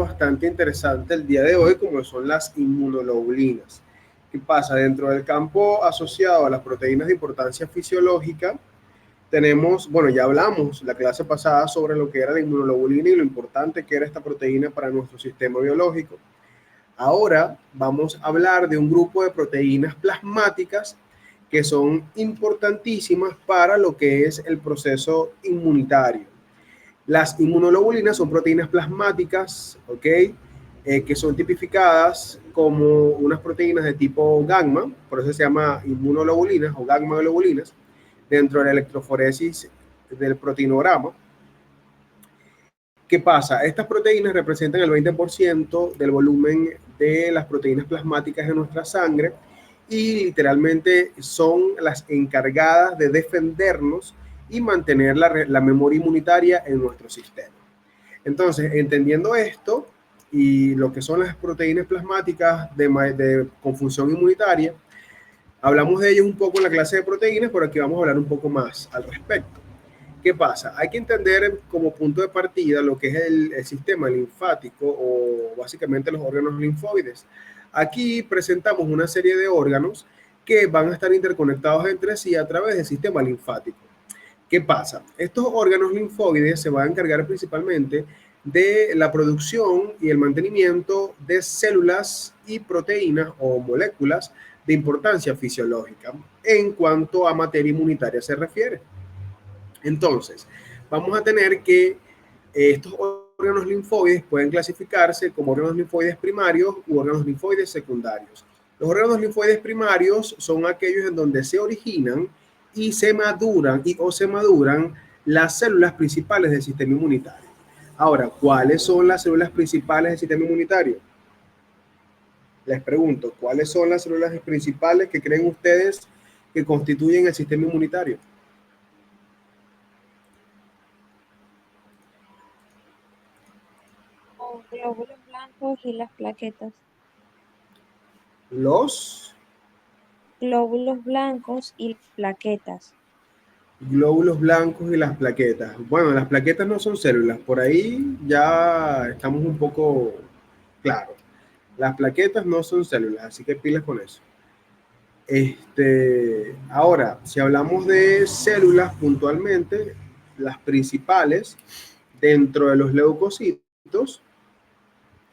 bastante interesante el día de hoy, como son las inmunoglobulinas. ¿Qué pasa? Dentro del campo asociado a las proteínas de importancia fisiológica, tenemos, bueno, ya hablamos la clase pasada sobre lo que era la inmunoglobulina y lo importante que era esta proteína para nuestro sistema biológico. Ahora vamos a hablar de un grupo de proteínas plasmáticas que son importantísimas para lo que es el proceso inmunitario. Las inmunoglobulinas son proteínas plasmáticas, ¿ok? Que son tipificadas como unas proteínas de tipo gamma, por eso se llama inmunoglobulinas o gamma globulinas, dentro de la electroforesis del proteinograma. ¿Qué pasa? Estas proteínas representan el 20% del volumen de las proteínas plasmáticas de nuestra sangre y literalmente son las encargadas de defendernos y mantener la memoria inmunitaria en nuestro sistema. Entonces, entendiendo esto y lo que son las proteínas plasmáticas con función inmunitaria, hablamos de ellos un poco en la clase de proteínas, pero aquí vamos a hablar un poco más al respecto. ¿Qué pasa? Hay que entender como punto de partida lo que es el sistema linfático o básicamente los órganos linfoides. Aquí presentamos una serie de órganos que van a estar interconectados entre sí a través del sistema linfático. ¿Qué pasa? Estos órganos linfoides se van a encargar principalmente de la producción y el mantenimiento de células y proteínas o moléculas de importancia fisiológica en cuanto a materia inmunitaria se refiere. Entonces, vamos a tener que estos órganos linfoides pueden clasificarse como órganos linfoides primarios u órganos linfoides secundarios. Los órganos linfoides primarios son aquellos en donde se originan y se maduran las células principales del sistema inmunitario. Ahora, ¿cuáles son las células principales del sistema inmunitario? Les pregunto, ¿cuáles son las células principales que creen ustedes que constituyen el sistema inmunitario? Glóbulos blancos y las plaquetas. Los Glóbulos blancos y plaquetas. glóbulos blancos y las plaquetas. Bueno, las plaquetas no son células, por ahí ya estamos un poco claros. Las plaquetas no son células, así que pilas con eso. Ahora, si hablamos de células puntualmente, las principales dentro de los leucocitos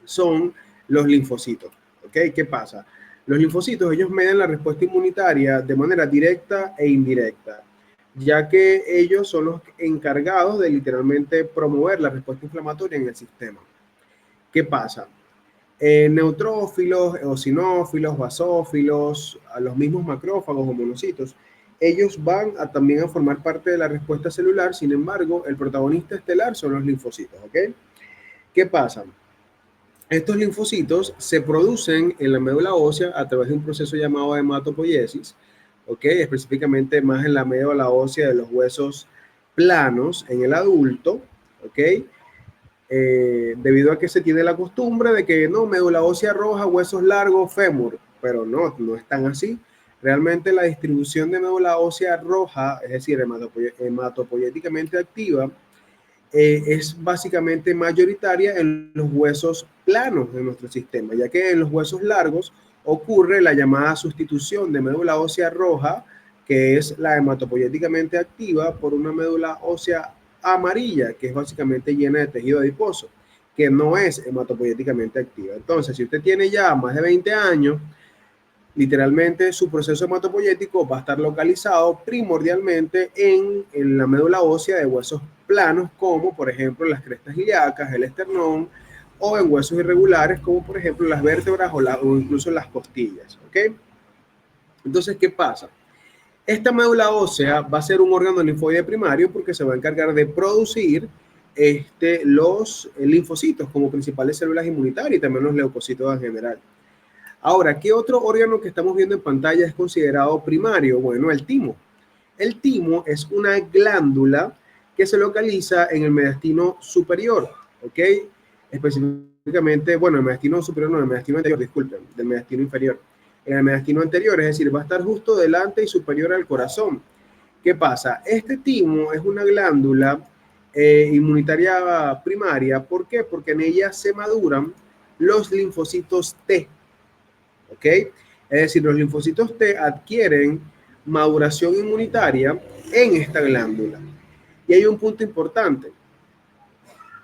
son los linfocitos. ¿Ok? ¿Qué pasa? Los linfocitos, ellos miden la respuesta inmunitaria de manera directa e indirecta, ya que ellos son los encargados de literalmente promover la respuesta inflamatoria en el sistema. ¿Qué pasa? Neutrófilos, eosinófilos, basófilos, a los mismos macrófagos o monocitos, ellos van también a formar parte de la respuesta celular. Sin embargo, el protagonista estelar son los linfocitos. ¿Ok? ¿Qué pasa? Estos linfocitos se producen en la médula ósea a través de un proceso llamado hematopoiesis, ¿ok? Específicamente más en la médula ósea de los huesos planos en el adulto, ¿ok? Debido a que se tiene la costumbre de que no, médula ósea roja, huesos largos, fémur, pero no es tan así. Realmente la distribución de médula ósea roja, es decir, hematopoieticamente activa, es básicamente mayoritaria en los huesos planos de nuestro sistema, ya que en los huesos largos ocurre la llamada sustitución de médula ósea roja, que es la hematopoieticamente activa, por una médula ósea amarilla, que es básicamente llena de tejido adiposo, que no es hematopoieticamente activa. Entonces, si usted tiene ya más de 20 años, literalmente su proceso hematopoyético va a estar localizado primordialmente en la médula ósea de huesos planos, como por ejemplo las crestas ilíacas, el esternón, o en huesos irregulares, como por ejemplo las vértebras o incluso las costillas. ¿Ok? Entonces, ¿qué pasa? Esta médula ósea va a ser un órgano linfoide primario porque se va a encargar de producir los linfocitos como principales células inmunitarias y también los leucocitos en general. Ahora, ¿qué otro órgano que estamos viendo en pantalla es considerado primario? Bueno, el timo. El timo es una glándula que se localiza en el mediastino superior, ¿ok? Específicamente, bueno, el mediastino superior no, el mediastino anterior, disculpen, del mediastino inferior. En el mediastino anterior, es decir, va a estar justo delante y superior al corazón. ¿Qué pasa? Este timo es una glándula inmunitaria primaria. ¿Por qué? Porque en ella se maduran los linfocitos T. ¿Ok? Es decir, los linfocitos T adquieren maduración inmunitaria en esta glándula. Y hay un punto importante.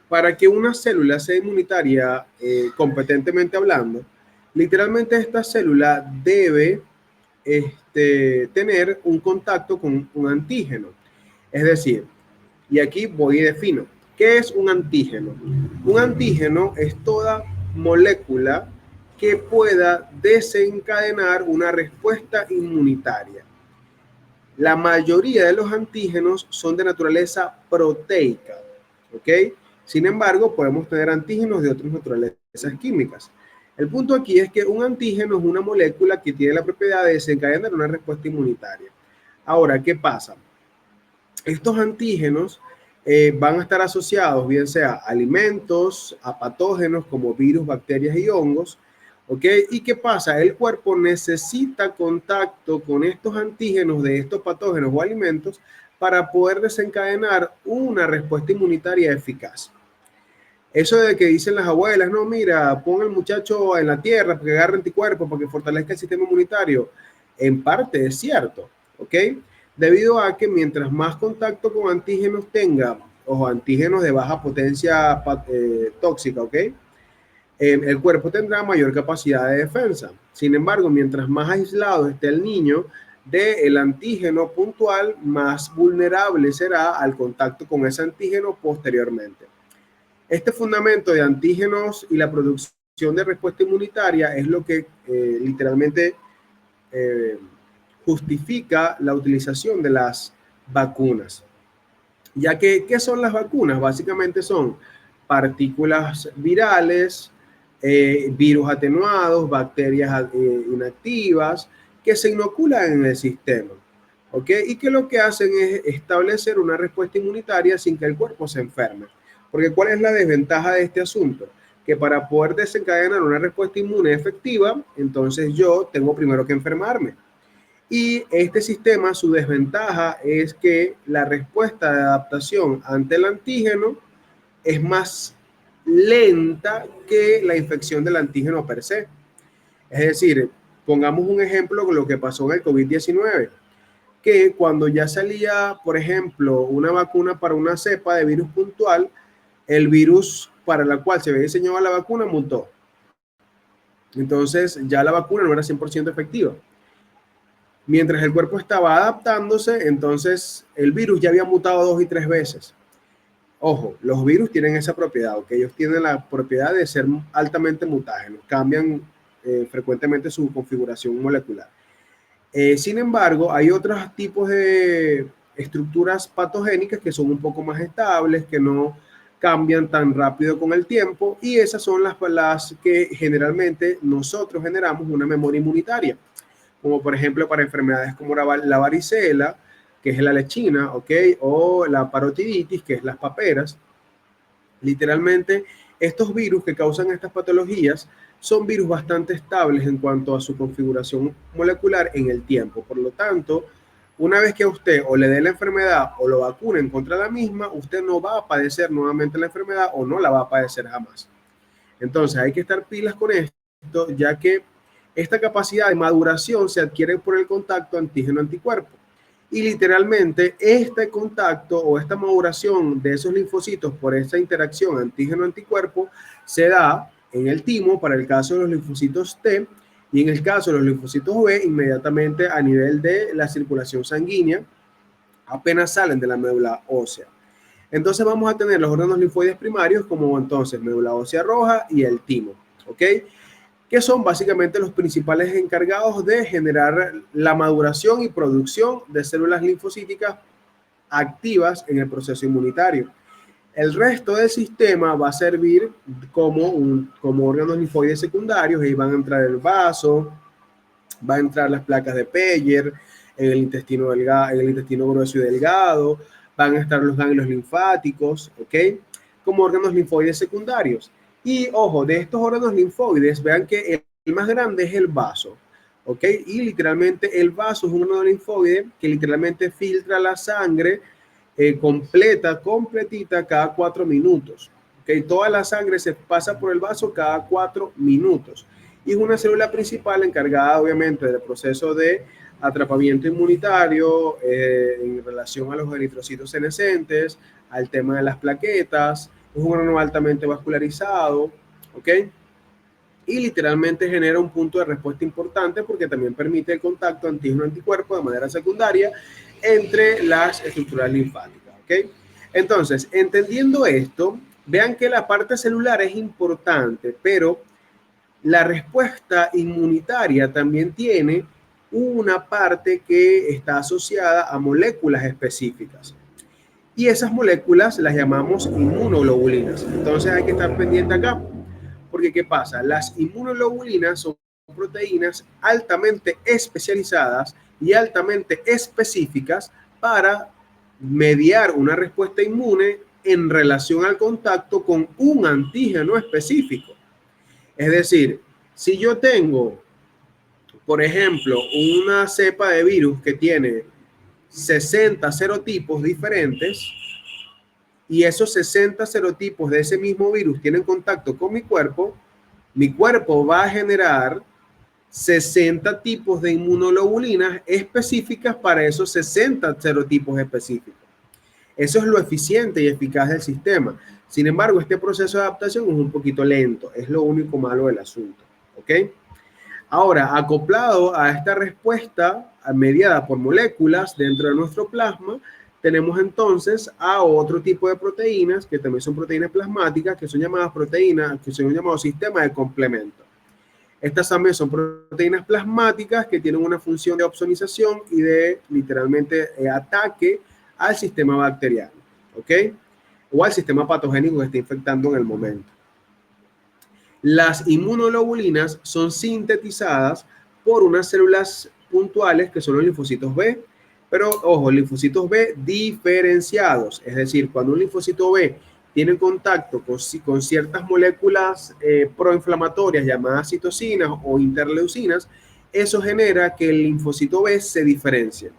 Para que una célula sea inmunitaria, competentemente hablando, literalmente esta célula debe tener un contacto con un antígeno. Es decir, y aquí voy y defino, ¿qué es un antígeno? Un antígeno es toda molécula que pueda desencadenar una respuesta inmunitaria. La mayoría de los antígenos son de naturaleza proteica, ¿ok? Sin embargo, podemos tener antígenos de otras naturalezas químicas. El punto aquí es que un antígeno es una molécula que tiene la propiedad de desencadenar una respuesta inmunitaria. Ahora, ¿qué pasa? Estos antígenos van a estar asociados bien sea a alimentos, a patógenos como virus, bacterias y hongos, ¿ok? ¿Y qué pasa? El cuerpo necesita contacto con estos antígenos de estos patógenos o alimentos para poder desencadenar una respuesta inmunitaria eficaz. Eso de que dicen las abuelas, no, mira, pon al muchacho en la tierra para que agarre anticuerpos, para que fortalezca el sistema inmunitario, en parte es cierto, ¿ok? Debido a que mientras más contacto con antígenos tenga, o antígenos de baja potencia tóxica, ¿ok? El cuerpo tendrá mayor capacidad de defensa. Sin embargo, mientras más aislado esté el niño del antígeno puntual, más vulnerable será al contacto con ese antígeno posteriormente. Este fundamento de antígenos y la producción de respuesta inmunitaria es lo que literalmente justifica la utilización de las vacunas. Ya que, ¿qué son las vacunas? Básicamente son partículas virales, virus atenuados, bacterias inactivas, que se inoculan en el sistema. ¿Ok? Y que lo que hacen es establecer una respuesta inmunitaria sin que el cuerpo se enferme. Porque ¿cuál es la desventaja de este asunto? Que para poder desencadenar una respuesta inmune efectiva, entonces yo tengo primero que enfermarme. Y este sistema, su desventaja es que la respuesta de adaptación ante el antígeno es más lenta que la infección del antígeno per se. Es decir, pongamos un ejemplo con lo que pasó en el COVID-19, que cuando ya salía, por ejemplo, una vacuna para una cepa de virus puntual, el virus para la cual se había diseñado la vacuna mutó. Entonces ya la vacuna no era 100% efectiva. Mientras el cuerpo estaba adaptándose, entonces el virus ya había mutado 2 y 3 veces. Ojo, los virus tienen esa propiedad, ¿ok? Ellos tienen la propiedad de ser altamente mutágenos, cambian frecuentemente su configuración molecular. Sin embargo, hay otros tipos de estructuras patogénicas que son un poco más estables, que no cambian tan rápido con el tiempo, y esas son las que generalmente nosotros generamos una memoria inmunitaria, como por ejemplo para enfermedades como la varicela, que es la lechina, ¿ok? O la parotiditis, que es las paperas. Literalmente, estos virus que causan estas patologías son virus bastante estables en cuanto a su configuración molecular en el tiempo. Por lo tanto, una vez que a usted o le dé la enfermedad o lo vacunen contra la misma, usted no va a padecer nuevamente la enfermedad o no la va a padecer jamás. Entonces, hay que estar pilas con esto, ya que esta capacidad de maduración se adquiere por el contacto antígeno-anticuerpo. Y literalmente este contacto o esta maduración de esos linfocitos por esta interacción antígeno-anticuerpo se da en el timo para el caso de los linfocitos T y en el caso de los linfocitos B inmediatamente a nivel de la circulación sanguínea apenas salen de la médula ósea. Entonces vamos a tener los órganos linfoides primarios como entonces médula ósea roja y el timo, ¿ok? Que son básicamente los principales encargados de generar la maduración y producción de células linfocíticas activas en el proceso inmunitario. El resto del sistema va a servir como órganos linfoides secundarios y van a entrar el vaso, va a entrar las placas de Peyer, en el intestino grueso y delgado, van a estar los ganglios linfáticos, ¿ok? Como órganos linfoides secundarios. Y ojo, de estos órganos linfoides, vean que el más grande es el vaso, ¿ok? Y literalmente el vaso es un órgano linfoide que literalmente filtra la sangre completita cada 4 minutos. ¿Okay? Toda la sangre se pasa por el vaso cada 4 minutos. Y es una célula principal encargada, obviamente, del proceso de atrapamiento inmunitario en relación a los eritrocitos senescentes, al tema de las plaquetas. Es un órgano altamente vascularizado, ¿ok? Y literalmente genera un punto de respuesta importante porque también permite el contacto antígeno-anticuerpo de manera secundaria entre las estructuras linfáticas, ¿ok? Entonces, entendiendo esto, vean que la parte celular es importante, pero la respuesta inmunitaria también tiene una parte que está asociada a moléculas específicas. Y esas moléculas las llamamos inmunoglobulinas. Entonces hay que estar pendiente acá, porque ¿qué pasa? Las inmunoglobulinas son proteínas altamente especializadas y altamente específicas para mediar una respuesta inmune en relación al contacto con un antígeno específico. Es decir, si yo tengo, por ejemplo, una cepa de virus que tiene 60 serotipos diferentes y esos 60 serotipos de ese mismo virus tienen contacto con mi cuerpo va a generar 60 tipos de inmunoglobulinas específicas para esos 60 serotipos específicos. Eso es lo eficiente y eficaz del sistema. Sin embargo, este proceso de adaptación es un poquito lento. Es lo único malo del asunto. ¿Ok? Ahora, acoplado a esta respuesta mediada por moléculas dentro de nuestro plasma, tenemos entonces a otro tipo de proteínas que también son proteínas plasmáticas, que son llamadas proteínas, que son llamados sistemas de complemento. Estas también son proteínas plasmáticas que tienen una función de opsonización y de literalmente ataque al sistema bacteriano, ¿ok? O al sistema patogénico que está infectando en el momento. Las inmunoglobulinas son sintetizadas por unas células puntuales que son los linfocitos B, pero ojo, linfocitos B diferenciados, es decir, cuando un linfocito B tiene contacto con ciertas moléculas proinflamatorias llamadas citocinas o interleucinas, eso genera que el linfocito B se diferencie.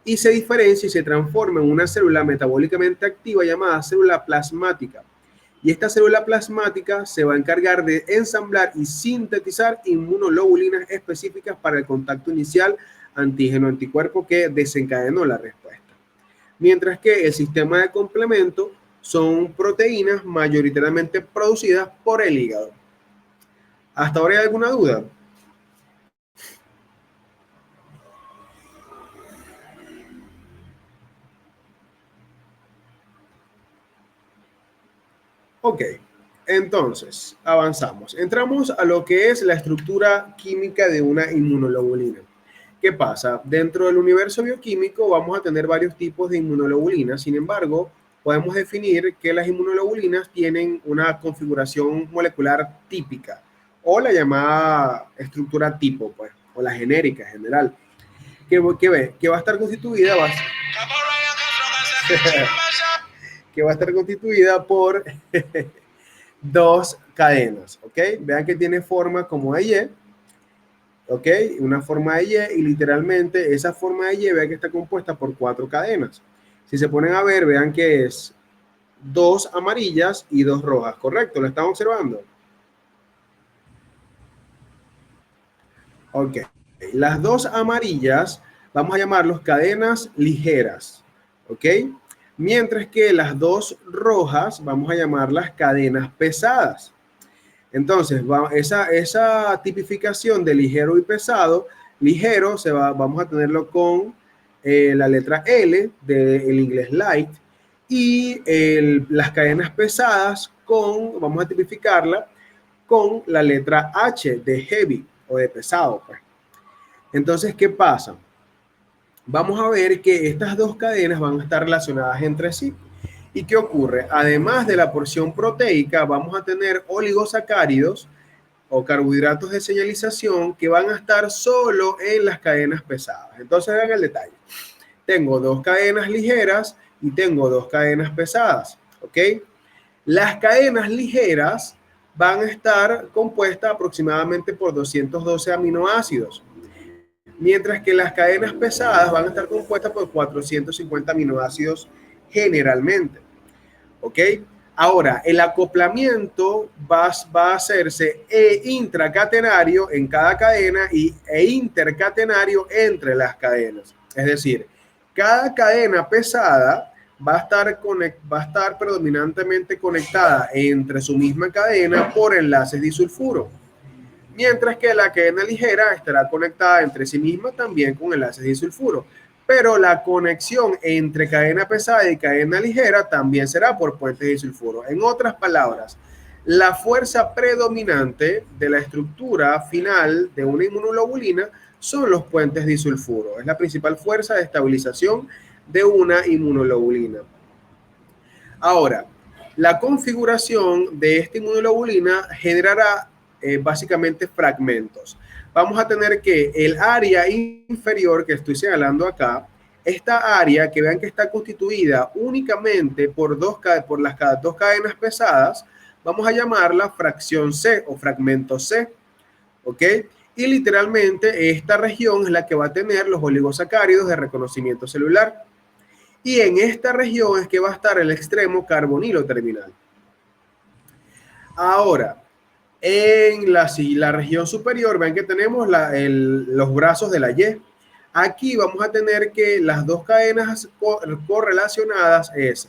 Y se diferencia y se transforma en una célula metabólicamente activa llamada célula plasmática. Y esta célula plasmática se va a encargar de ensamblar y sintetizar inmunoglobulinas específicas para el contacto inicial antígeno-anticuerpo que desencadenó la respuesta. Mientras que el sistema de complemento son proteínas mayoritariamente producidas por el hígado. ¿Hasta ahora hay alguna duda? Ok, entonces avanzamos. Entramos a lo que es la estructura química de una inmunoglobulina. ¿Qué pasa? Dentro del universo bioquímico vamos a tener varios tipos de inmunoglobulinas. Sin embargo, podemos definir que las inmunoglobulinas tienen una configuración molecular típica o la llamada estructura tipo, pues, o la genérica en general. Que va a estar constituida que va a estar constituida por dos cadenas, ¿ok? Vean que tiene forma como de Y, ¿ok? Una forma de Y y literalmente esa forma de Y, vean que está compuesta por 4 cadenas. Si se ponen a ver, vean que es 2 amarillas y 2 rojas, ¿correcto? ¿Lo están observando? Ok. Las 2 amarillas vamos a llamarlos cadenas ligeras, ¿ok? Mientras que las 2 rojas vamos a llamarlas cadenas pesadas. Entonces, esa tipificación de ligero y pesado, ligero vamos a tenerlo con la letra L del inglés light y las cadenas pesadas vamos a tipificarla con la letra H de heavy o de pesado, pues. Entonces, ¿qué pasa? Vamos a ver que estas dos cadenas van a estar relacionadas entre sí. ¿Y qué ocurre? Además de la porción proteica, vamos a tener oligosacáridos o carbohidratos de señalización que van a estar solo en las cadenas pesadas. Entonces, vean el detalle. Tengo 2 cadenas ligeras y tengo 2 cadenas pesadas, ¿ok? Las cadenas ligeras van a estar compuestas aproximadamente por 212 aminoácidos, mientras que las cadenas pesadas van a estar compuestas por 450 aminoácidos generalmente. ¿Ok? Ahora, el acoplamiento va a hacerse intracatenario en cada cadena e intercatenario entre las cadenas. Es decir, cada cadena pesada va a estar predominantemente conectada entre su misma cadena por enlaces disulfuro, mientras que la cadena ligera estará conectada entre sí misma también con enlaces disulfuro. Pero la conexión entre cadena pesada y cadena ligera también será por puentes disulfuro. En otras palabras, la fuerza predominante de la estructura final de una inmunoglobulina son los puentes disulfuro. Es la principal fuerza de estabilización de una inmunoglobulina. Ahora, la configuración de esta inmunoglobulina generará básicamente fragmentos. Vamos a tener que el área inferior que estoy señalando acá, esta área que vean que está constituida únicamente por las dos cadenas pesadas, vamos a llamarla fracción C o fragmento C, ¿ok? Y literalmente esta región es la que va a tener los oligosacáridos de reconocimiento celular. Y en esta región es que va a estar el extremo carbonilo terminal. Ahora, en la región superior, ven que tenemos los brazos de la Y. Aquí vamos a tener que las dos cadenas correlacionadas es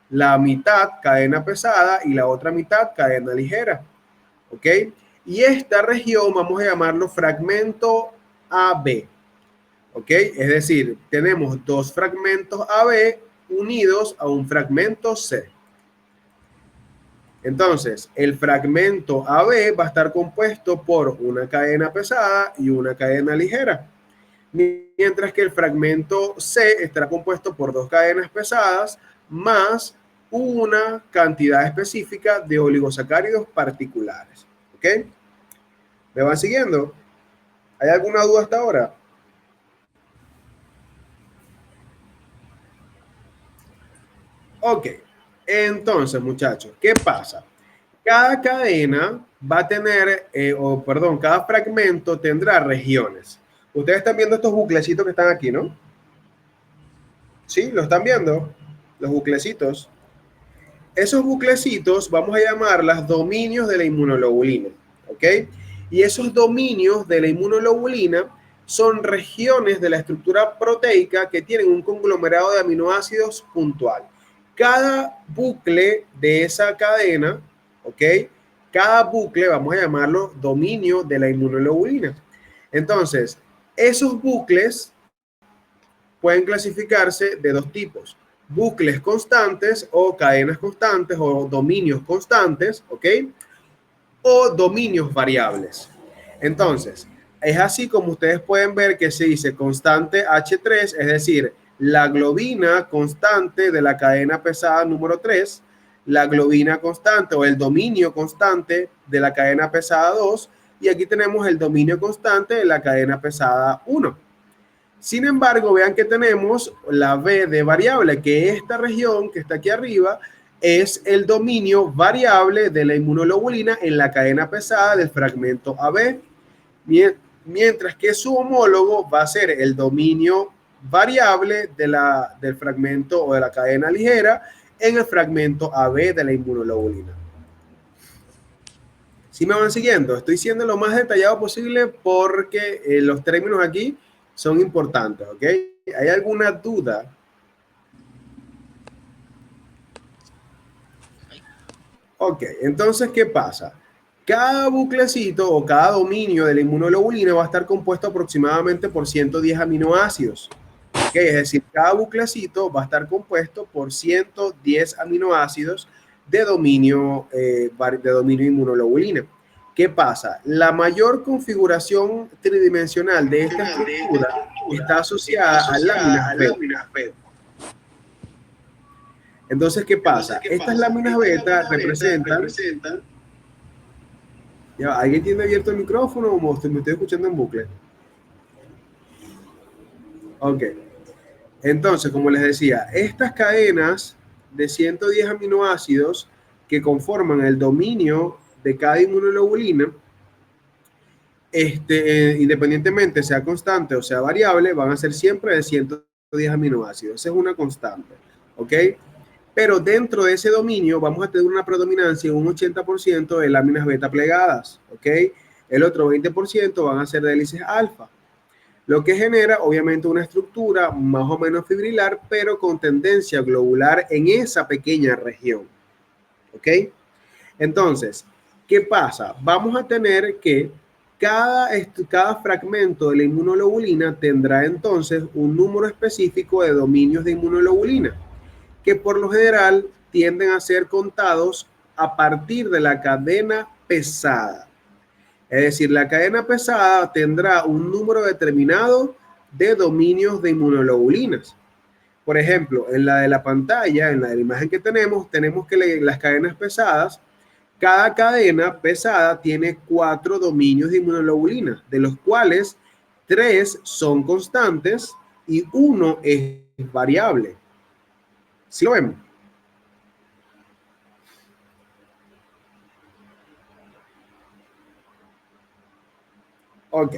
la mitad cadena pesada y la otra mitad cadena ligera. ¿Ok? Y esta región vamos a llamarlo fragmento AB. ¿Ok? Es decir, tenemos dos fragmentos AB unidos a un fragmento C. Entonces, el fragmento AB va a estar compuesto por una cadena pesada y una cadena ligera, mientras que el fragmento C estará compuesto por dos cadenas pesadas más una cantidad específica de oligosacáridos particulares. ¿Ok? ¿Me van siguiendo? ¿Hay alguna duda hasta ahora? Ok, entonces muchachos, ¿qué pasa? Cada cadena va a tener, cada fragmento tendrá regiones. Ustedes están viendo estos buclecitos que están aquí, ¿no? ¿Sí? ¿Lo están viendo? Los buclecitos. Esos buclecitos vamos a llamarlas dominios de la inmunoglobulina, ¿ok? Y esos dominios de la inmunoglobulina son regiones de la estructura proteica que tienen un conglomerado de aminoácidos puntual. Cada bucle de esa cadena, ¿ok? Cada bucle vamos a llamarlo dominio de la inmunoglobulina. Entonces, esos bucles pueden clasificarse de dos tipos: bucles constantes o cadenas constantes o dominios constantes, ¿ok? O dominios variables. Entonces, es así como ustedes pueden ver que se dice constante H3, es decir, la globina constante de la cadena pesada número 3, la globina constante o el dominio constante de la cadena pesada 2, y aquí tenemos el dominio constante de la cadena pesada 1. Sin embargo, vean que tenemos la V de variable, que esta región que está aquí arriba es el dominio variable de la inmunoglobulina en la cadena pesada del fragmento AB, mientras que su homólogo va a ser el dominio variable del fragmento o de la cadena ligera en el fragmento AB de la inmunoglobulina. ¿Sí me van siguiendo? Estoy siendo lo más detallado posible porque los términos aquí son importantes, ¿ok? ¿Hay alguna duda? Ok, entonces, ¿qué pasa? Cada buclecito o cada dominio de la inmunoglobulina va a estar compuesto aproximadamente por 110 aminoácidos. ¿Ok? Es decir, cada buclecito va a estar compuesto por 110 aminoácidos de dominio inmunoglobulina. ¿Qué pasa? La mayor configuración tridimensional de esta estructura está asociada a láminas beta. Entonces, ¿qué pasa? Estas láminas beta representan... Ya, ¿alguien tiene abierto el micrófono o me estoy escuchando en bucle? Ok. Entonces, como les decía, estas cadenas de 110 aminoácidos que conforman el dominio de cada inmunoglobulina, independientemente sea constante o sea variable, van a ser siempre de 110 aminoácidos. Esa es una constante, ¿ok? pero dentro de ese dominio vamos a tener una predominancia en un 80% de láminas beta plegadas, ¿ok? El otro 20% van a ser de hélices alfa, lo que genera obviamente una estructura más o menos fibrilar, pero con tendencia globular en esa pequeña región, ¿ok? Entonces, ¿qué pasa? Vamos a tener que cada fragmento de la inmunoglobulina tendrá entonces un número específico de dominios de inmunoglobulina, que por lo general tienden a ser contados a partir de la cadena pesada. Es decir, la cadena pesada tendrá un número determinado de dominios de inmunoglobulinas. Por ejemplo, en la de la pantalla, en la de la imagen que tenemos que las cadenas pesadas, cada cadena pesada tiene 4 dominios de inmunoglobulina, de los cuales 3 son constantes y 1 es variable. ¿Sí lo vemos? Ok.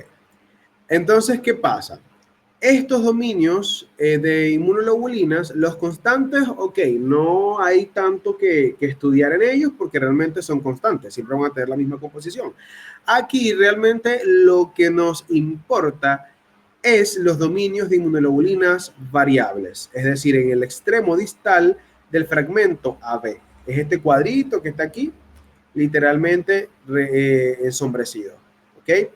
Entonces, ¿qué pasa? Estos dominios de inmunoglobulinas, los constantes, ok, no hay tanto que estudiar en ellos porque realmente son constantes, siempre van a tener la misma composición. Aquí realmente lo que nos importa es los dominios de inmunoglobulinas variables, es decir, en el extremo distal del fragmento AB. Es este cuadrito que está aquí, literalmente ensombrecido, ¿ok?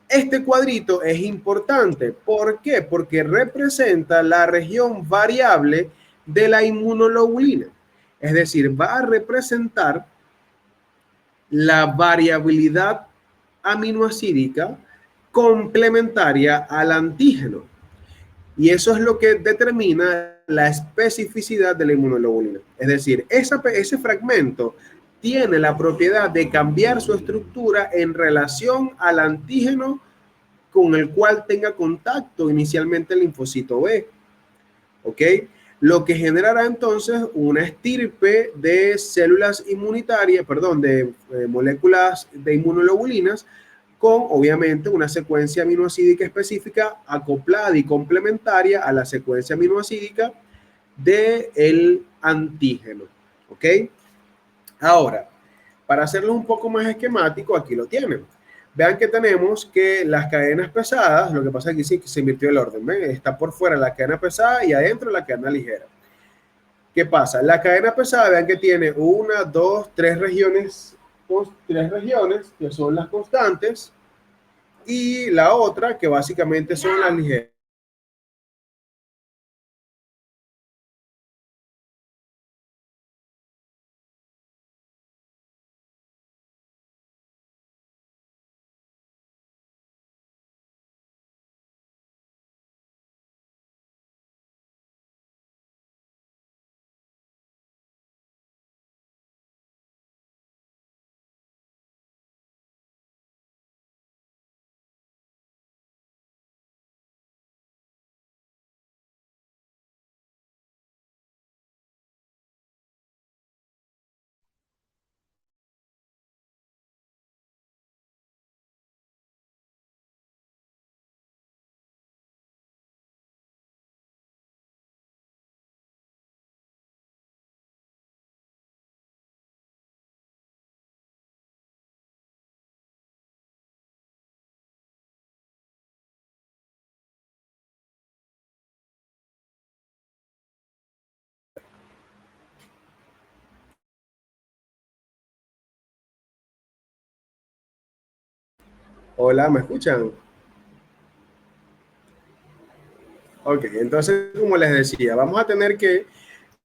Este cuadrito es importante. ¿Por qué? Porque representa la región variable de la inmunoglobulina. Es decir, va a representar la variabilidad aminoácidica complementaria al antígeno. Y eso es lo que determina la especificidad de la inmunoglobulina. Es decir, ese fragmento tiene la propiedad de cambiar su estructura en relación al antígeno con el cual tenga contacto inicialmente el linfocito B. ¿Ok? Lo que generará entonces una estirpe de células inmunitarias, perdón, de moléculas de inmunoglobulinas con obviamente una secuencia aminoácidica específica acoplada y complementaria a la secuencia aminoácidica del antígeno. ¿Ok? Ahora, para hacerlo un poco más esquemático, aquí lo tienen. Vean que tenemos que las cadenas pesadas, lo que pasa aquí sí que se invirtió el orden, ¿ven? Está por fuera la cadena pesada y adentro la cadena ligera. ¿Qué pasa? La cadena pesada, vean que tiene una, dos, tres regiones que son las constantes y la otra que básicamente son las ligeras. Hola, ¿me escuchan? Ok, entonces, como les decía, vamos a tener que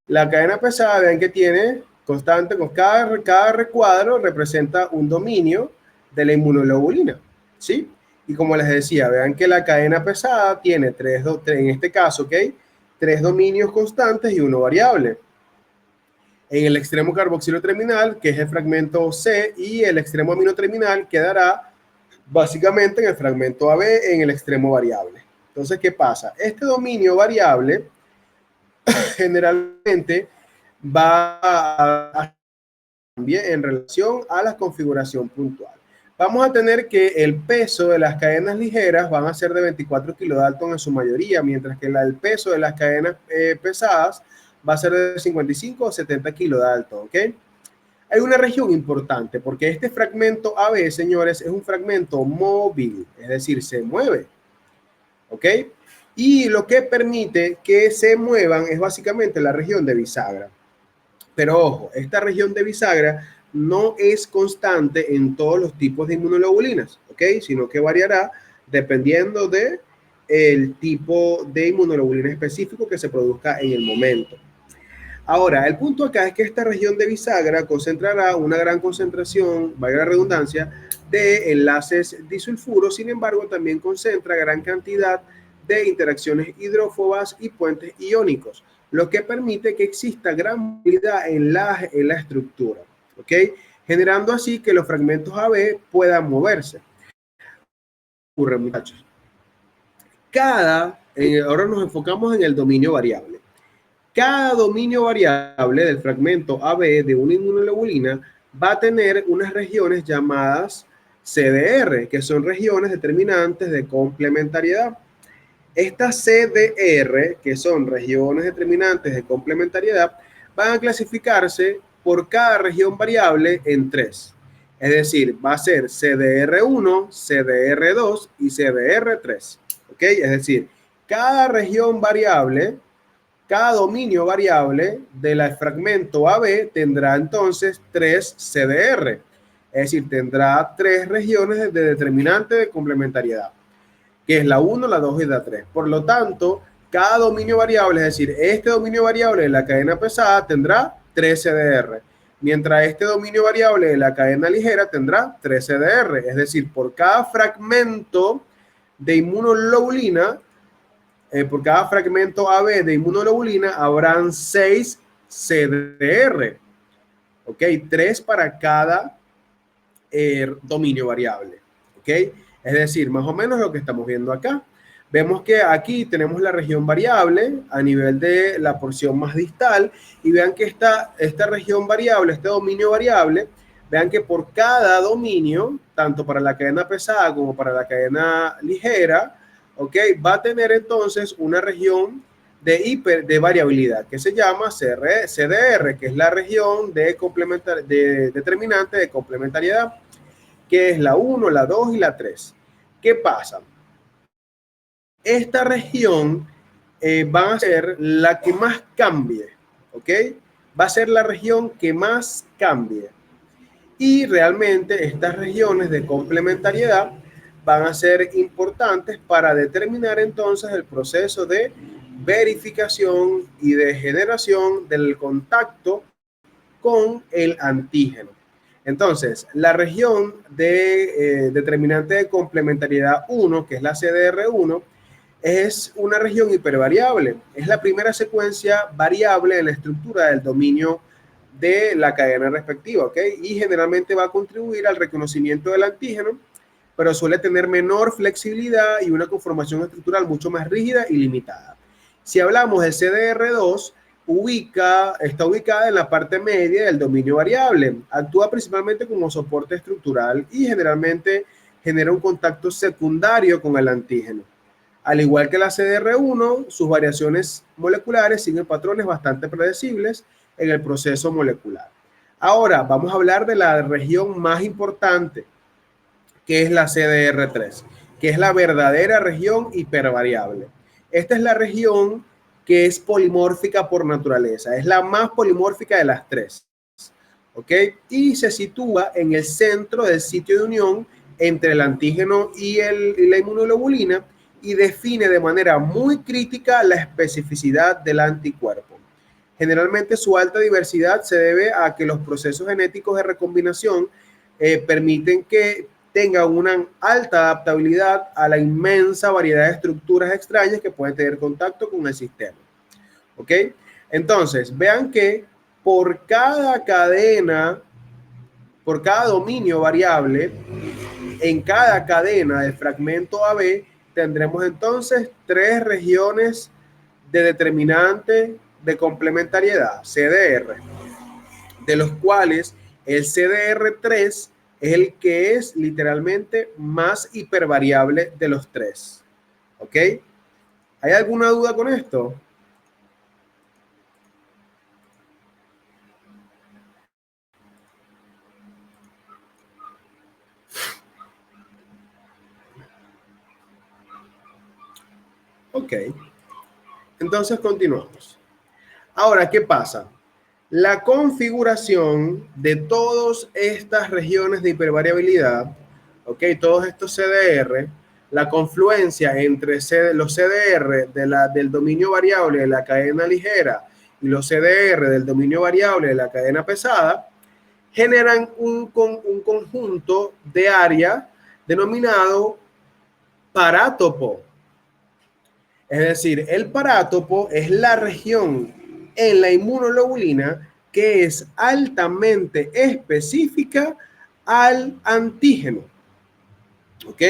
la cadena pesada, vean que tiene constante, con cada recuadro representa un dominio de la inmunoglobulina, ¿sí? Y como les decía, vean que la cadena pesada tiene en este caso, ¿ok? 3 dominios constantes y uno variable. En el extremo carboxilo terminal, que es el fragmento C, y el extremo amino terminal quedará básicamente en el fragmento AB en el extremo variable. Entonces, ¿qué pasa? Este dominio variable generalmente va a cambiar en relación a la configuración puntual. Vamos a tener que el peso de las cadenas ligeras van a ser de 24 kilodalton en su mayoría, mientras que el peso de las cadenas pesadas va a ser de 55 o 70 kilos de alto, ¿ok? Hay una región importante porque este fragmento AB, señores, es un fragmento móvil, es decir, se mueve, ¿ok? Y lo que permite que se muevan es básicamente la región de bisagra. Pero ojo, esta región de bisagra no es constante en todos los tipos de inmunoglobulinas, ¿ok? Sino que variará dependiendo de el tipo de inmunoglobulina específico que se produzca en el momento. Ahora, el punto acá es que esta región de bisagra concentrará una gran concentración, valga la redundancia, de enlaces disulfuros, sin embargo, también concentra gran cantidad de interacciones hidrófobas y puentes iónicos, lo que permite que exista gran movilidad en la estructura, ¿ok? Generando así que los fragmentos AB puedan moverse. Ocurre, muchachos. Ahora nos enfocamos en el dominio variable. Cada dominio variable del fragmento AB de una inmunoglobulina va a tener unas regiones llamadas CDR, que son regiones determinantes de complementariedad. Estas CDR, que son regiones determinantes de complementariedad, van a clasificarse por cada región variable en tres. Es decir, va a ser CDR1, CDR2 y CDR3. ¿Ok? Es decir, cada región variable, cada dominio variable del fragmento AB tendrá entonces 3 CDR. Es decir, tendrá 3 regiones de determinante de complementariedad, que es la 1, la 2 y la 3. Por lo tanto, cada dominio variable, es decir, este dominio variable de la cadena pesada tendrá 3 CDR, mientras este dominio variable de la cadena ligera tendrá 3 CDR. Es decir, por cada fragmento de inmunoglobulina, por cada fragmento AB de inmunoglobulina, habrán 6 CDR. ¿Ok? 3 para cada dominio variable. ¿Ok? Es decir, más o menos lo que estamos viendo acá. Vemos que aquí tenemos la región variable a nivel de la porción más distal y vean que esta región variable, este dominio variable, vean que por cada dominio, tanto para la cadena pesada como para la cadena ligera, ¿ok? Va a tener entonces una región de variabilidad que se llama CDR, que es la región de determinante de complementariedad, que es la 1, la 2 y la 3. ¿Qué pasa? Esta región va a ser la que más cambie, ¿ok? Va a ser la región que más cambie. Y realmente estas regiones de complementariedad van a ser importantes para determinar entonces el proceso de verificación y de generación del contacto con el antígeno. Entonces, la región de determinante de complementariedad 1, que es la CDR1, es una región hipervariable. Es la primera secuencia variable en la estructura del dominio de la cadena respectiva, ¿ok? Y generalmente va a contribuir al reconocimiento del antígeno, pero suele tener menor flexibilidad y una conformación estructural mucho más rígida y limitada. Si hablamos del CDR2, está ubicada en la parte media del dominio variable. Actúa principalmente como soporte estructural y generalmente genera un contacto secundario con el antígeno. Al igual que la CDR1, sus variaciones moleculares siguen patrones bastante predecibles en el proceso molecular. Ahora vamos a hablar de la región más importante, que es la CDR3, que es la verdadera región hipervariable. Esta es la región que es polimórfica por naturaleza, es la más polimórfica de las tres, ¿ok? Y se sitúa en el centro del sitio de unión entre el antígeno y la inmunoglobulina y define de manera muy crítica la especificidad del anticuerpo. Generalmente su alta diversidad se debe a que los procesos genéticos de recombinación permiten que tenga una alta adaptabilidad a la inmensa variedad de estructuras extrañas que pueden tener contacto con el sistema. ¿Ok? Entonces, vean que por cada cadena, por cada dominio variable, en cada cadena del fragmento AB, tendremos entonces 3 regiones de determinante de complementariedad, CDR, de los cuales el CDR3 es el que es literalmente más hipervariable de los 3. ¿Ok? ¿Hay alguna duda con esto? Ok, entonces continuamos. Ahora, ¿qué pasa? La configuración de todas estas regiones de hipervariabilidad, ok, todos estos CDR, la confluencia entre los CDR del dominio variable de la cadena ligera y los CDR del dominio variable de la cadena pesada, generan un conjunto de área denominado parátopo. Es decir, el parátopo es la región en la inmunoglobulina que es altamente específica al antígeno. ¿Ok?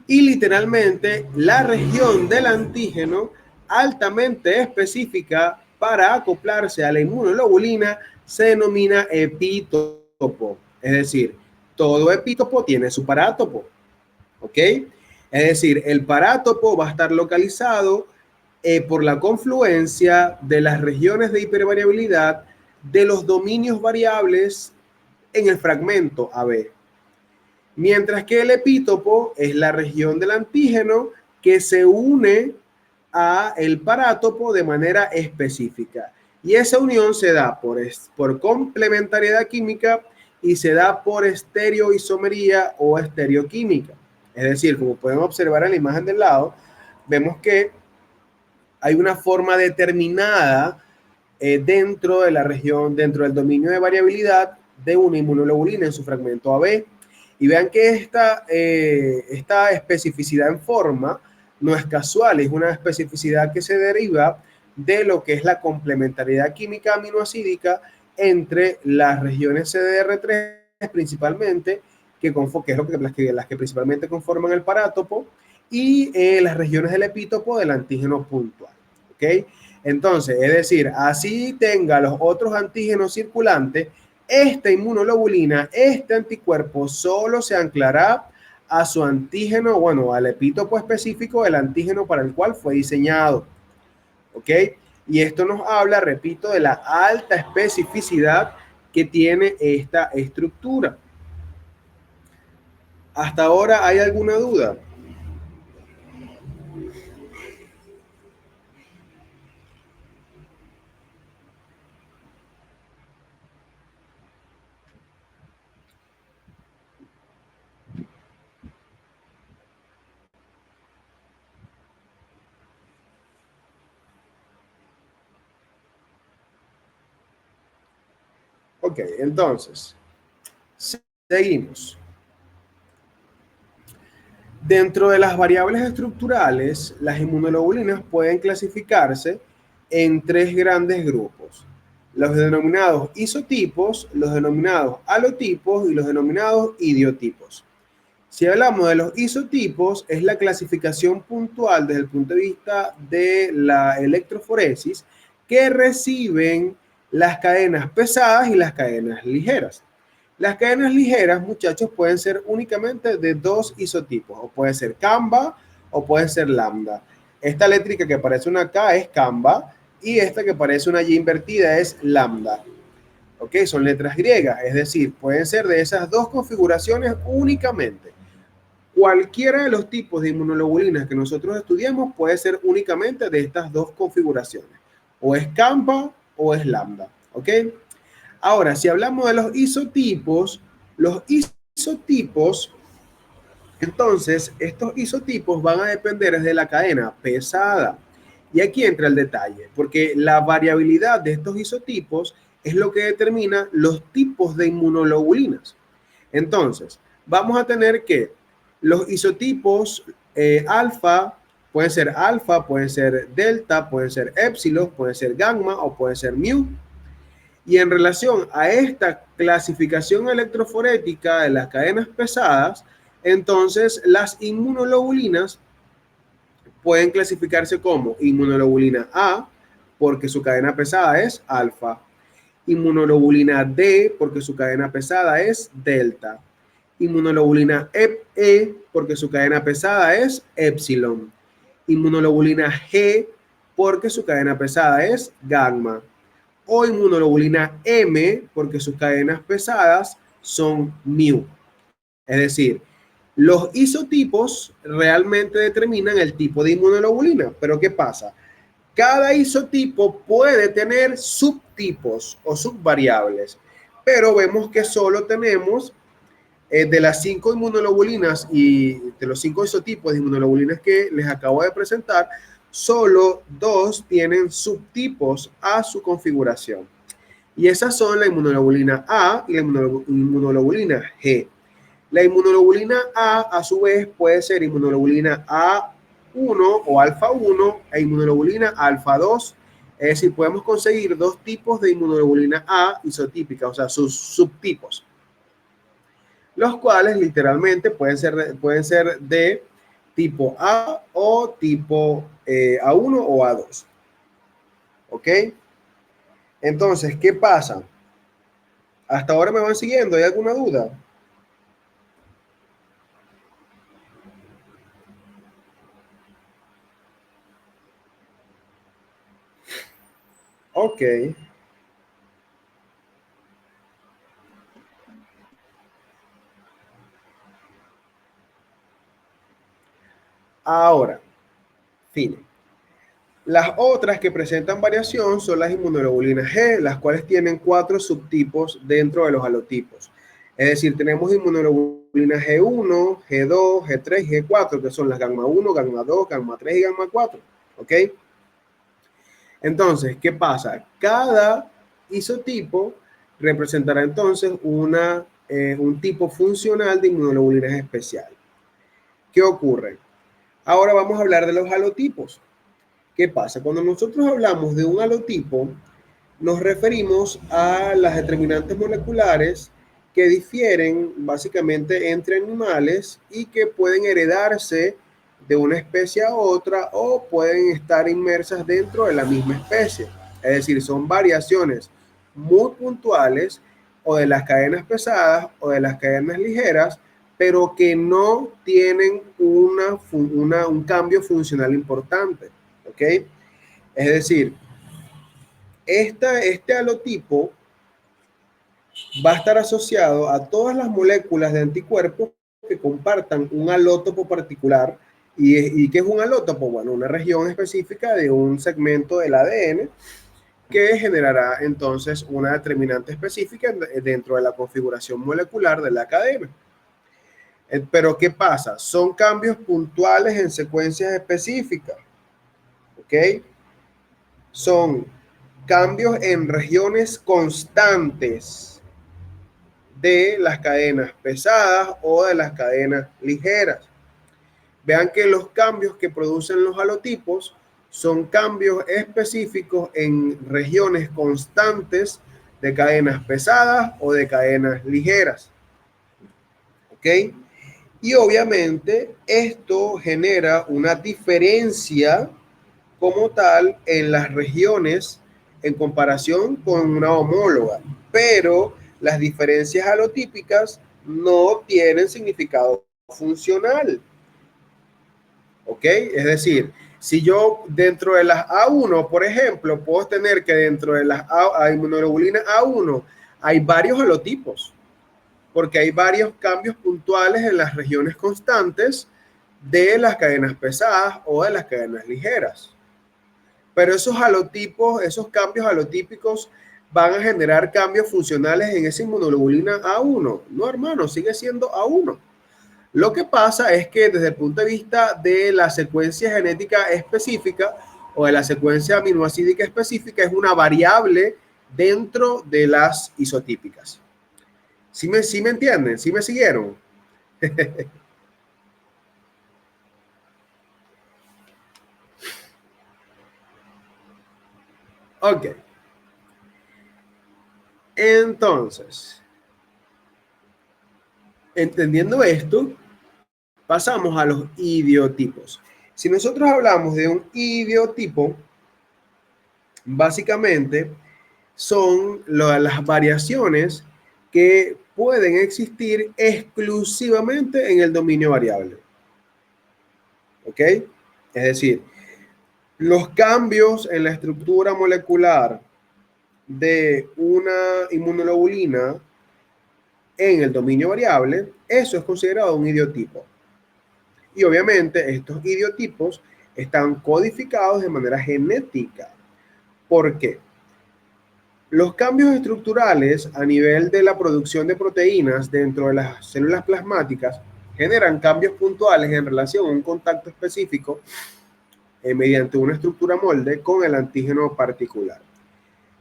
Y literalmente la región del antígeno altamente específica para acoplarse a la inmunoglobulina se denomina epítopo. Es decir, todo epítopo tiene su parátopo. ¿Ok? Es decir, el parátopo va a estar localizado por la confluencia de las regiones de hipervariabilidad de los dominios variables en el fragmento AB. Mientras que el epítopo es la región del antígeno que se une a el parátopo de manera específica. Y esa unión se da por complementariedad química y se da por estereoisomería o estereoquímica. Es decir, como pueden observar en la imagen del lado, vemos que hay una forma determinada dentro de la región, dentro del dominio de variabilidad de una inmunoglobulina en su fragmento AB. Y vean que esta especificidad en forma no es casual, es una especificidad que se deriva de lo que es la complementariedad química aminoacídica entre las regiones CDR3 principalmente, que es las que principalmente conforman el parátopo, y las regiones del epítopo del antígeno puntual. ¿Ok? Entonces, es decir, así tenga los otros antígenos circulantes, esta inmunoglobulina, este anticuerpo solo se anclará a su antígeno, bueno, al epítopo específico del antígeno para el cual fue diseñado. ¿Ok? Y esto nos habla, repito, de la alta especificidad que tiene esta estructura. ¿Hasta ahora hay alguna duda? Ok, entonces, seguimos. Dentro de las variables estructurales, las inmunoglobulinas pueden clasificarse en tres grandes grupos: los denominados isotipos, los denominados alotipos y los denominados idiotipos. Si hablamos de los isotipos, es la clasificación puntual desde el punto de vista de la electroforesis que reciben las cadenas pesadas y las cadenas ligeras. Las cadenas ligeras, muchachos, pueden ser únicamente de dos isotipos, o puede ser Camba o puede ser Lambda. Esta eléctrica que parece una K es Camba y esta que parece una Y invertida es Lambda. ¿Ok? Son letras griegas, es decir, pueden ser de esas dos configuraciones únicamente. Cualquiera de los tipos de inmunoglobulinas que nosotros estudiamos puede ser únicamente de estas dos configuraciones. O es Camba o es Lambda. ¿Ok? Ahora, si hablamos de los isotipos, entonces estos isotipos van a depender de la cadena pesada. Y aquí entra el detalle, porque la variabilidad de estos isotipos es lo que determina los tipos de inmunoglobulinas. Entonces, vamos a tener que los isotipos alfa, pueden ser delta, pueden ser epsilon, pueden ser gamma o pueden ser mu. Y en relación a esta clasificación electroforética de las cadenas pesadas, entonces las inmunoglobulinas pueden clasificarse como inmunoglobulina A, porque su cadena pesada es alfa; inmunoglobulina D, porque su cadena pesada es delta; inmunoglobulina E, porque su cadena pesada es epsilon; inmunoglobulina G, porque su cadena pesada es gamma; o inmunoglobulina M, porque sus cadenas pesadas son mu. Es decir, Los isotipos realmente determinan el tipo de inmunoglobulina, pero ¿qué pasa? Cada isotipo puede tener subtipos o subvariables, pero vemos que solo tenemos de las 5 inmunoglobulinas y de los 5 isotipos de inmunoglobulinas que les acabo de presentar, solo 2 tienen subtipos a su configuración. Y esas son la inmunoglobulina A y la inmunoglobulina G. La inmunoglobulina A su vez puede ser inmunoglobulina A1 o alfa 1 e inmunoglobulina alfa 2. Es decir, podemos conseguir 2 tipos de inmunoglobulina A isotípica, o sea, sus subtipos, los cuales literalmente pueden ser de tipo A o tipo A1 o A2. ¿Ok? Entonces, ¿qué pasa? ¿Hasta ahora me van siguiendo? ¿Hay alguna duda? Ok. Ahora, fin. Las otras que presentan variación son las inmunoglobulinas G, las cuales tienen 4 subtipos dentro de los halotipos. Es decir, tenemos inmunoglobulinas G1, G2, G3 y G4, que son las gamma 1, gamma 2, gamma 3 y gamma 4. ¿Ok? Entonces, ¿qué pasa? Cada isotipo representará entonces un tipo funcional de inmunoglobulinas especial. ¿Qué ocurre? Ahora vamos a hablar de los halotipos. ¿Qué pasa? Cuando nosotros hablamos de un halotipo, nos referimos a las determinantes moleculares que difieren básicamente entre animales y que pueden heredarse de una especie a otra o pueden estar inmersas dentro de la misma especie. Es decir, son variaciones muy puntuales o de las cadenas pesadas o de las cadenas ligeras, pero que no tienen un cambio funcional importante. ¿Ok? Es decir, este halotipo va a estar asociado a todas las moléculas de anticuerpos que compartan un alótopo particular. ¿Y qué es un alótopo? Bueno, una región específica de un segmento del ADN que generará entonces una determinante específica dentro de la configuración molecular de la cadena. Pero ¿qué pasa? Son cambios puntuales en secuencias específicas. ¿Ok? Son cambios en regiones constantes de las cadenas pesadas o de las cadenas ligeras. Vean que los cambios que producen los halotipos son cambios específicos en regiones constantes de cadenas pesadas o de cadenas ligeras. ¿Ok? Y obviamente esto genera una diferencia como tal en las regiones en comparación con una homóloga, pero las diferencias halotípicas no tienen significado funcional. ¿Ok? Es decir, si yo dentro de las A1, por ejemplo, puedo tener que dentro de las inmunoglobulinas A1 hay varios halotipos, porque hay varios cambios puntuales en las regiones constantes de las cadenas pesadas o de las cadenas ligeras. Pero esos halotipos, esos cambios halotípicos van a generar cambios funcionales en esa inmunoglobulina A1. No, hermano, sigue siendo A1. Lo que pasa es que desde el punto de vista de la secuencia genética específica o de la secuencia aminoácidica específica es una variable dentro de las isotípicas. ¿Sí me entienden? ¿Sí me siguieron? Ok. Entonces, entendiendo esto, pasamos a los idiotipos. Si nosotros hablamos de un idiotipo, básicamente son las variaciones que pueden existir exclusivamente en el dominio variable. ¿Ok? Es decir, los cambios en la estructura molecular de una inmunoglobulina en el dominio variable, eso es considerado un idiotipo. Y obviamente estos idiotipos están codificados de manera genética. ¿Por qué? Los cambios estructurales a nivel de la producción de proteínas dentro de las células plasmáticas generan cambios puntuales en relación a un contacto específico mediante una estructura molde con el antígeno particular.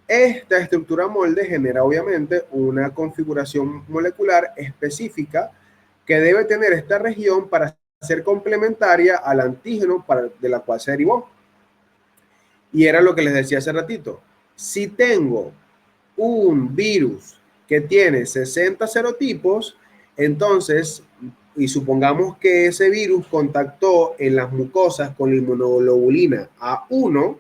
Esta estructura molde genera obviamente una configuración molecular específica que debe tener esta región para ser complementaria al antígeno de la cual se derivó. Y era lo que les decía hace ratito. Si tengo un virus que tiene 60 serotipos, entonces, y supongamos que ese virus contactó en las mucosas con la inmunoglobulina A1,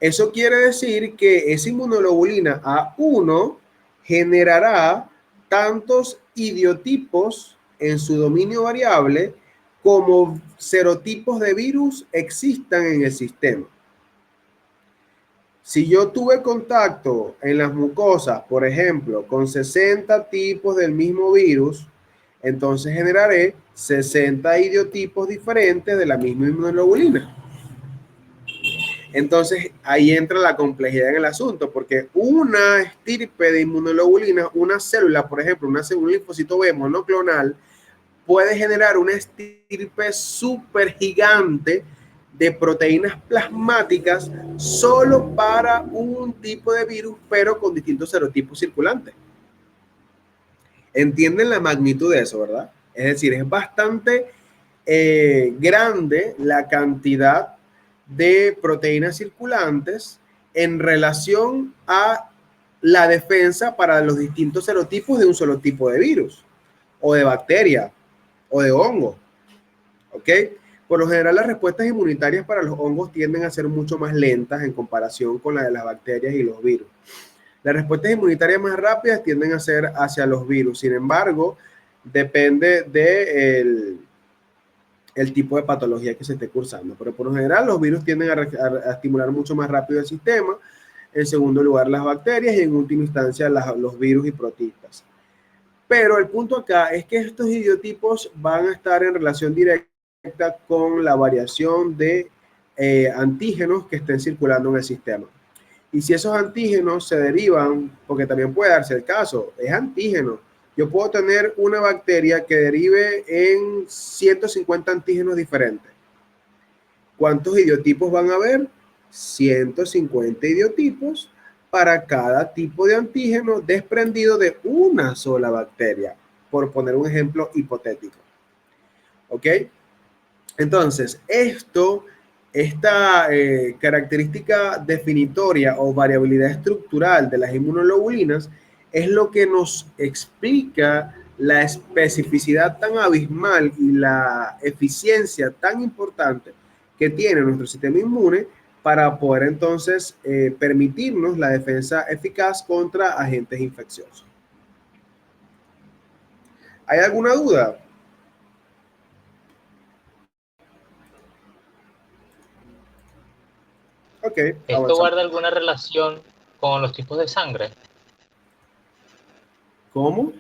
eso quiere decir que esa inmunoglobulina A1 generará tantos idiotipos en su dominio variable como serotipos de virus existan en el sistema. Si yo tuve contacto en las mucosas, por ejemplo, con 60 tipos del mismo virus, entonces generaré 60 idiotipos diferentes de la misma inmunoglobulina. Entonces ahí entra la complejidad en el asunto, porque una estirpe de inmunoglobulina, una célula, por ejemplo, un linfocito B monoclonal, puede generar una estirpe súper gigante de proteínas plasmáticas solo para un tipo de virus, pero con distintos serotipos circulantes. ¿Entienden la magnitud de eso, verdad? Es decir, es bastante grande la cantidad de proteínas circulantes en relación a la defensa para los distintos serotipos de un solo tipo de virus, o de bacteria, o de hongo. ¿Ok? Por lo general, las respuestas inmunitarias para los hongos tienden a ser mucho más lentas en comparación con la de las bacterias y los virus. Las respuestas inmunitarias más rápidas tienden a ser hacia los virus. Sin embargo, depende del tipo de patología que se esté cursando. Pero por lo general, los virus tienden a estimular mucho más rápido el sistema. En segundo lugar, las bacterias y en última instancia, los virus y protistas. Pero el punto acá es que estos idiotipos van a estar en relación directa con la variación de antígenos que estén circulando en el sistema. Y si esos antígenos se derivan, porque también puede darse el caso, es antígeno. Yo puedo tener una bacteria que derive en 150 antígenos diferentes. ¿Cuántos idiotipos van a haber? 150 idiotipos para cada tipo de antígeno desprendido de una sola bacteria, por poner un ejemplo hipotético. ¿Ok? Entonces, esta característica definitoria o variabilidad estructural de las inmunoglobulinas es lo que nos explica la especificidad tan abismal y la eficiencia tan importante que tiene nuestro sistema inmune para poder entonces permitirnos la defensa eficaz contra agentes infecciosos. ¿Hay alguna duda? Ok, ¿Esto avanzamos. guarda alguna relación con los tipos de sangre? ¿Cómo?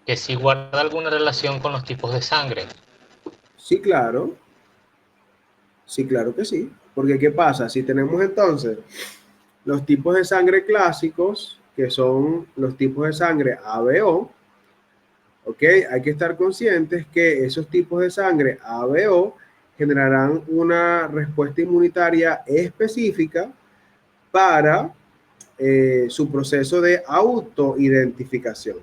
Que si guarda alguna relación con los tipos de sangre. Sí, claro. Sí, claro que sí. Porque ¿qué pasa? Si tenemos entonces los tipos de sangre clásicos, que son los tipos de sangre ABO, ¿ok? Hay que estar conscientes que esos tipos de sangre ABO generarán una respuesta inmunitaria específica para su proceso de autoidentificación.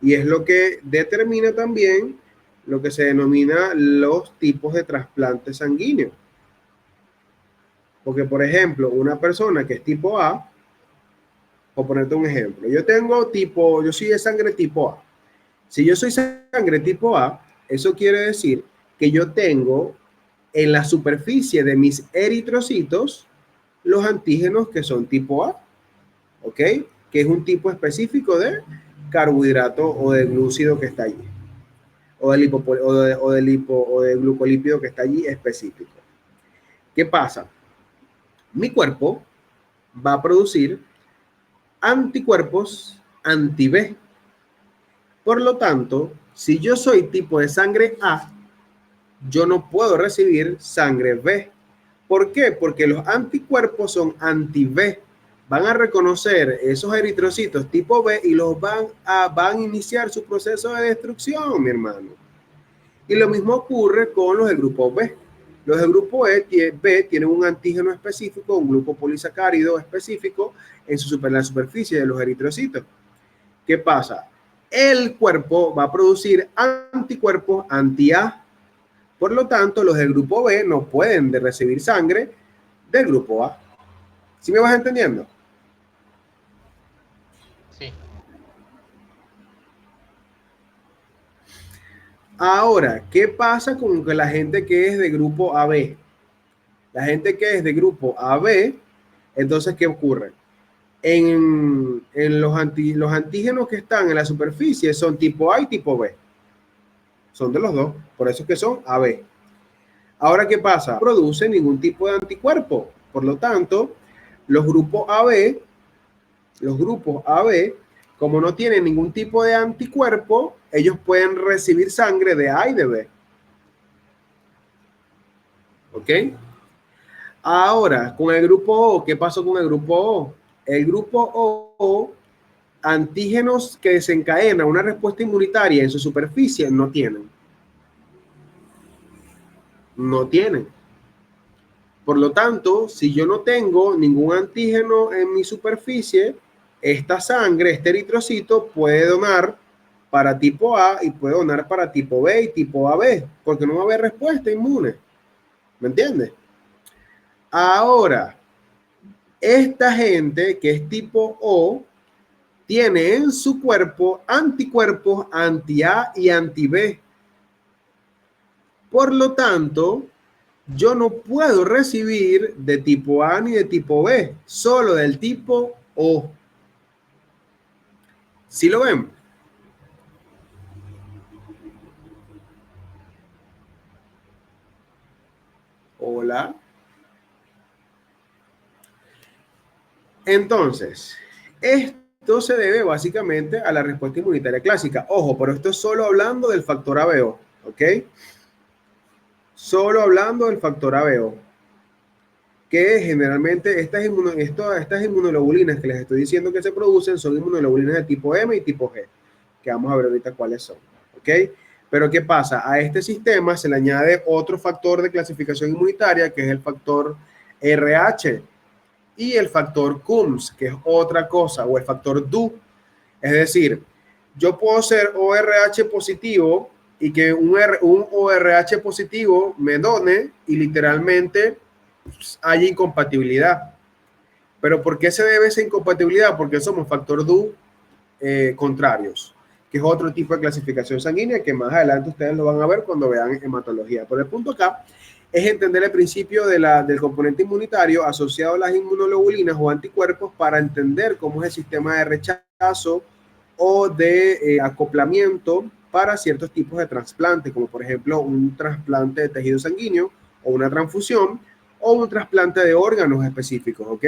Y es lo que determina también lo que se denomina los tipos de trasplante sanguíneo. Porque, por ejemplo, una persona que es tipo A, por ponerte un ejemplo, yo soy de sangre tipo A. Si yo soy sangre tipo A, eso quiere decir que yo tengo en la superficie de mis eritrocitos los antígenos que son tipo A, ¿ok? Que es un tipo específico de carbohidrato o de glúcido que está allí, o de glucolípido que está allí específico. ¿Qué pasa? Mi cuerpo va a producir anticuerpos anti-B. Por lo tanto, si yo soy tipo de sangre A, yo no puedo recibir sangre B. ¿Por qué? Porque los anticuerpos son anti-B. Van a reconocer esos eritrocitos tipo B y los van a iniciar su proceso de destrucción, mi hermano. Y lo mismo ocurre con los del grupo B. Los del grupo B tienen un antígeno específico, un grupo polisacárido específico en la superficie de los eritrocitos. ¿Qué pasa? El cuerpo va a producir anticuerpos anti-A. Por lo tanto, los del grupo B no pueden recibir sangre del grupo A. ¿Sí me vas entendiendo? Sí. Ahora, ¿qué pasa con la gente que es de grupo AB? La gente que es de grupo AB, entonces, ¿qué ocurre? Los antígenos que están en la superficie son tipo A y tipo B. Son de los dos, por eso es que son AB. Ahora, ¿qué pasa? No produce ningún tipo de anticuerpo. Por lo tanto, los grupos AB, como no tienen ningún tipo de anticuerpo, ellos pueden recibir sangre de A y de B. ¿Ok? Ahora, con el grupo O, ¿qué pasó con el grupo O? El grupo O, antígenos que desencadenan una respuesta inmunitaria en su superficie, no tienen. No tienen. Por lo tanto, si yo no tengo ningún antígeno en mi superficie, esta sangre, este eritrocito, puede donar para tipo A y puede donar para tipo B y tipo AB, porque no va a haber respuesta inmune. ¿Me entiendes? Ahora, esta gente que es tipo O tiene en su cuerpo anticuerpos anti-A y anti-B. Por lo tanto, yo no puedo recibir de tipo A ni de tipo B, solo del tipo O. ¿Sí lo ven? Hola. Entonces, esto se debe básicamente a la respuesta inmunitaria clásica. Ojo, pero esto es solo hablando del factor ABO, ¿ok? Solo hablando del factor ABO. Que generalmente estas inmunoglobulinas que les estoy diciendo que se producen son inmunoglobulinas de tipo M y tipo G, que vamos a ver ahorita cuáles son, ¿ok? Pero ¿qué pasa? A este sistema se le añade otro factor de clasificación inmunitaria, que es el factor RH, y el factor CUMS, que es otra cosa, o el factor DU. Es decir, yo puedo ser ORH positivo y que un ORH positivo me done y literalmente haya incompatibilidad. ¿Pero por qué se debe esa incompatibilidad? Porque somos factor DU contrarios, que es otro tipo de clasificación sanguínea que más adelante ustedes lo van a ver cuando vean hematología. Pero el punto acá es entender el principio del componente inmunitario asociado a las inmunoglobulinas o anticuerpos para entender cómo es el sistema de rechazo o de acoplamiento para ciertos tipos de trasplante, como por ejemplo un trasplante de tejido sanguíneo o una transfusión o un trasplante de órganos específicos, ¿ok?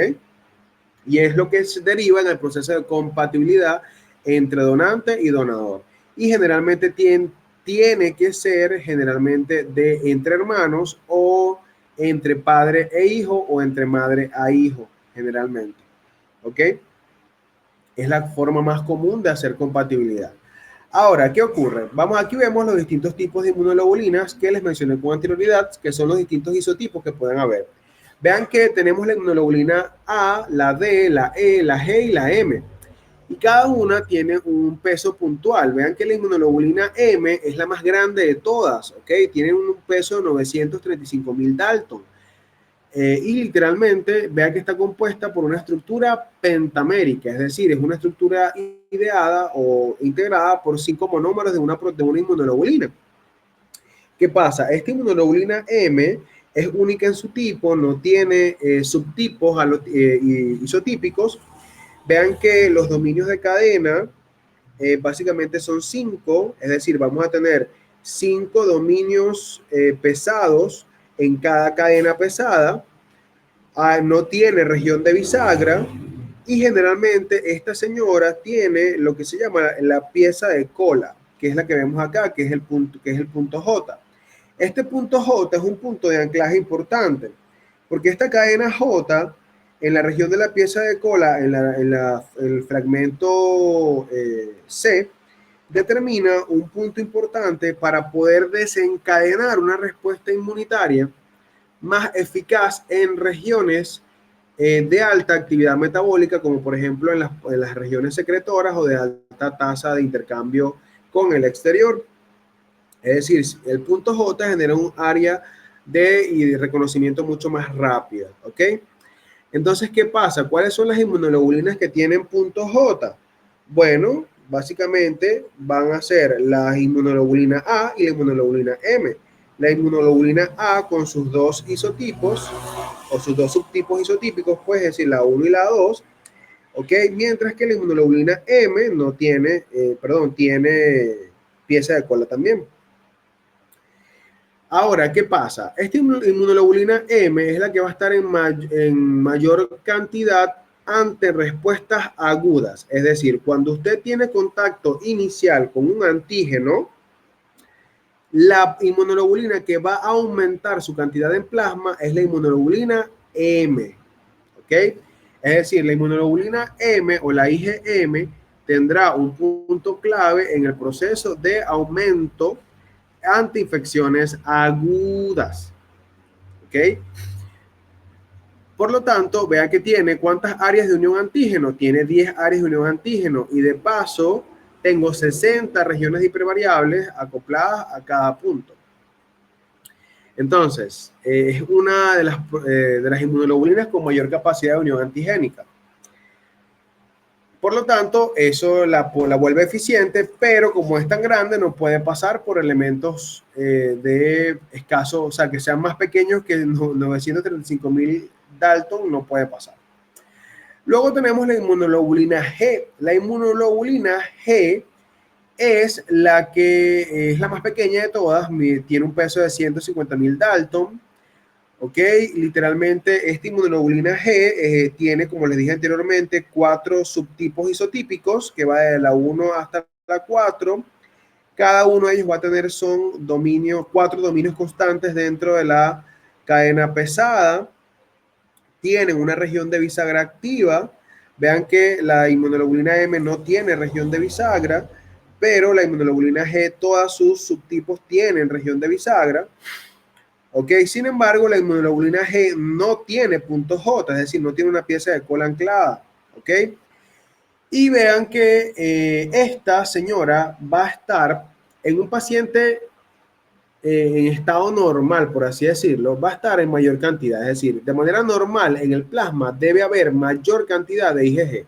Y es lo que se deriva en el proceso de compatibilidad entre donante y donador. Y generalmente tiene que ser generalmente entre hermanos o entre padre e hijo o entre madre a hijo, generalmente. ¿Ok? Es la forma más común de hacer compatibilidad. Ahora, ¿qué ocurre? Aquí vemos los distintos tipos de inmunoglobulinas que les mencioné con anterioridad, que son los distintos isotipos que pueden haber. Vean que tenemos la inmunoglobulina A, la D, la E, la G y la M. Y cada una tiene un peso puntual. Vean que la inmunoglobulina M es la más grande de todas, ¿ok? Tiene un peso de 935.000 Dalton. Y literalmente, vean que está compuesta por una estructura pentamérica, es decir, es una estructura ideada o integrada por 5 monómeros de una inmunoglobulina. ¿Qué pasa? Esta inmunoglobulina M es única en su tipo, no tiene subtipos isotípicos. Vean que los dominios de cadena básicamente son 5, es decir, vamos a tener 5 dominios pesados en cada cadena pesada no tiene región de bisagra y generalmente esta señora tiene lo que se llama la pieza de cola, que es la que vemos acá, que es el punto J. Este punto J es un punto de anclaje importante, porque esta cadena J en la región de la pieza de cola, en el fragmento C, determina un punto importante para poder desencadenar una respuesta inmunitaria más eficaz en regiones de alta actividad metabólica, como por ejemplo en las regiones secretoras o de alta tasa de intercambio con el exterior. Es decir, el punto J genera un área de reconocimiento mucho más rápida, ¿ok? Entonces, ¿qué pasa? ¿Cuáles son las inmunoglobulinas que tienen punto J? Bueno, básicamente van a ser la inmunoglobulina A y la inmunoglobulina M. La inmunoglobulina A con sus dos isotipos o sus dos subtipos isotípicos, pues es decir, la 1 y la 2, ¿ok? Mientras que la inmunoglobulina M no tiene, tiene pieza de cola también. Ahora, ¿qué pasa? Esta inmunoglobulina M es la que va a estar en mayor cantidad ante respuestas agudas. Es decir, cuando usted tiene contacto inicial con un antígeno, la inmunoglobulina que va a aumentar su cantidad en plasma es la inmunoglobulina M. ¿Ok? Es decir, la inmunoglobulina M o la IgM tendrá un punto clave en el proceso de aumento ante infecciones agudas. ¿Ok? Por lo tanto, vea que tiene cuántas áreas de unión antígeno. Tiene 10 áreas de unión antígeno y de paso tengo 60 regiones hipervariables acopladas a cada punto. Entonces, es una de las inmunoglobulinas con mayor capacidad de unión antigénica. Por lo tanto, eso la vuelve eficiente, pero como es tan grande, no puede pasar por elementos de escaso, o sea, que sean más pequeños que 935.000 Dalton, no puede pasar. Luego tenemos la inmunoglobulina G. La inmunoglobulina G es la que es la más pequeña de todas, tiene un peso de 150.000 Dalton. ¿Ok? Literalmente, esta inmunoglobulina G tiene, como les dije anteriormente, 4 subtipos isotípicos que va de la 1 hasta la 4. Cada uno de ellos va a tener 4 dominios constantes dentro de la cadena pesada. Tienen una región de bisagra activa. Vean que la inmunoglobulina M no tiene región de bisagra, pero la inmunoglobulina G, todos sus subtipos tienen región de bisagra. Ok, sin embargo, la inmunoglobulina G no tiene punto J, es decir, no tiene una pieza de cola anclada. Ok, y vean que esta señora va a estar en un paciente en estado normal, por así decirlo, va a estar en mayor cantidad. Es decir, de manera normal en el plasma debe haber mayor cantidad de IgG.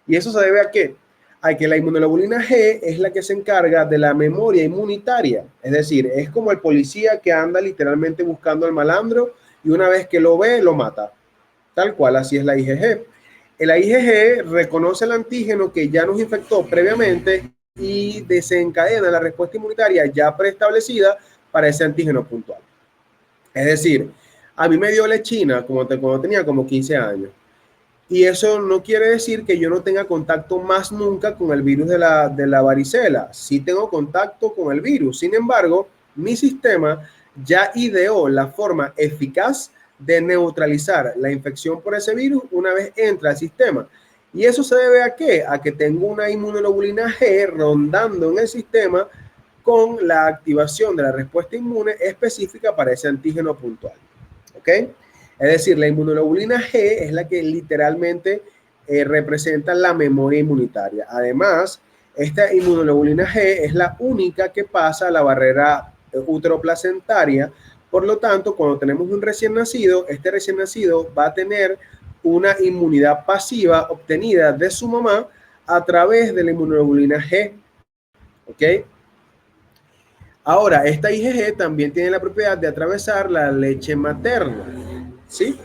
¿Y eso se debe a qué? A que la inmunoglobulina G es la que se encarga de la memoria inmunitaria. Es decir, es como el policía que anda literalmente buscando al malandro y una vez que lo ve, lo mata. Tal cual, así es la IgG. La IgG reconoce el antígeno que ya nos infectó previamente y desencadena la respuesta inmunitaria ya preestablecida para ese antígeno puntual. Es decir, a mí me dio lechina cuando tenía como 15 años. Y eso no quiere decir que yo no tenga contacto más nunca con el virus de la varicela. Sí tengo contacto con el virus. Sin embargo, mi sistema ya ideó la forma eficaz de neutralizar la infección por ese virus una vez entra al sistema. ¿Y eso se debe a qué? A que tengo una inmunoglobulina G rondando en el sistema con la activación de la respuesta inmune específica para ese antígeno puntual. ¿Ok? Es decir, la inmunoglobulina G es la que literalmente representa la memoria inmunitaria. Además, esta inmunoglobulina G es la única que pasa a la barrera uteroplacentaria. Por lo tanto, cuando tenemos un recién nacido, este recién nacido va a tener una inmunidad pasiva obtenida de su mamá a través de la inmunoglobulina G. ¿Ok? Ahora, esta IgG también tiene la propiedad de atravesar la leche materna. ¿Sí?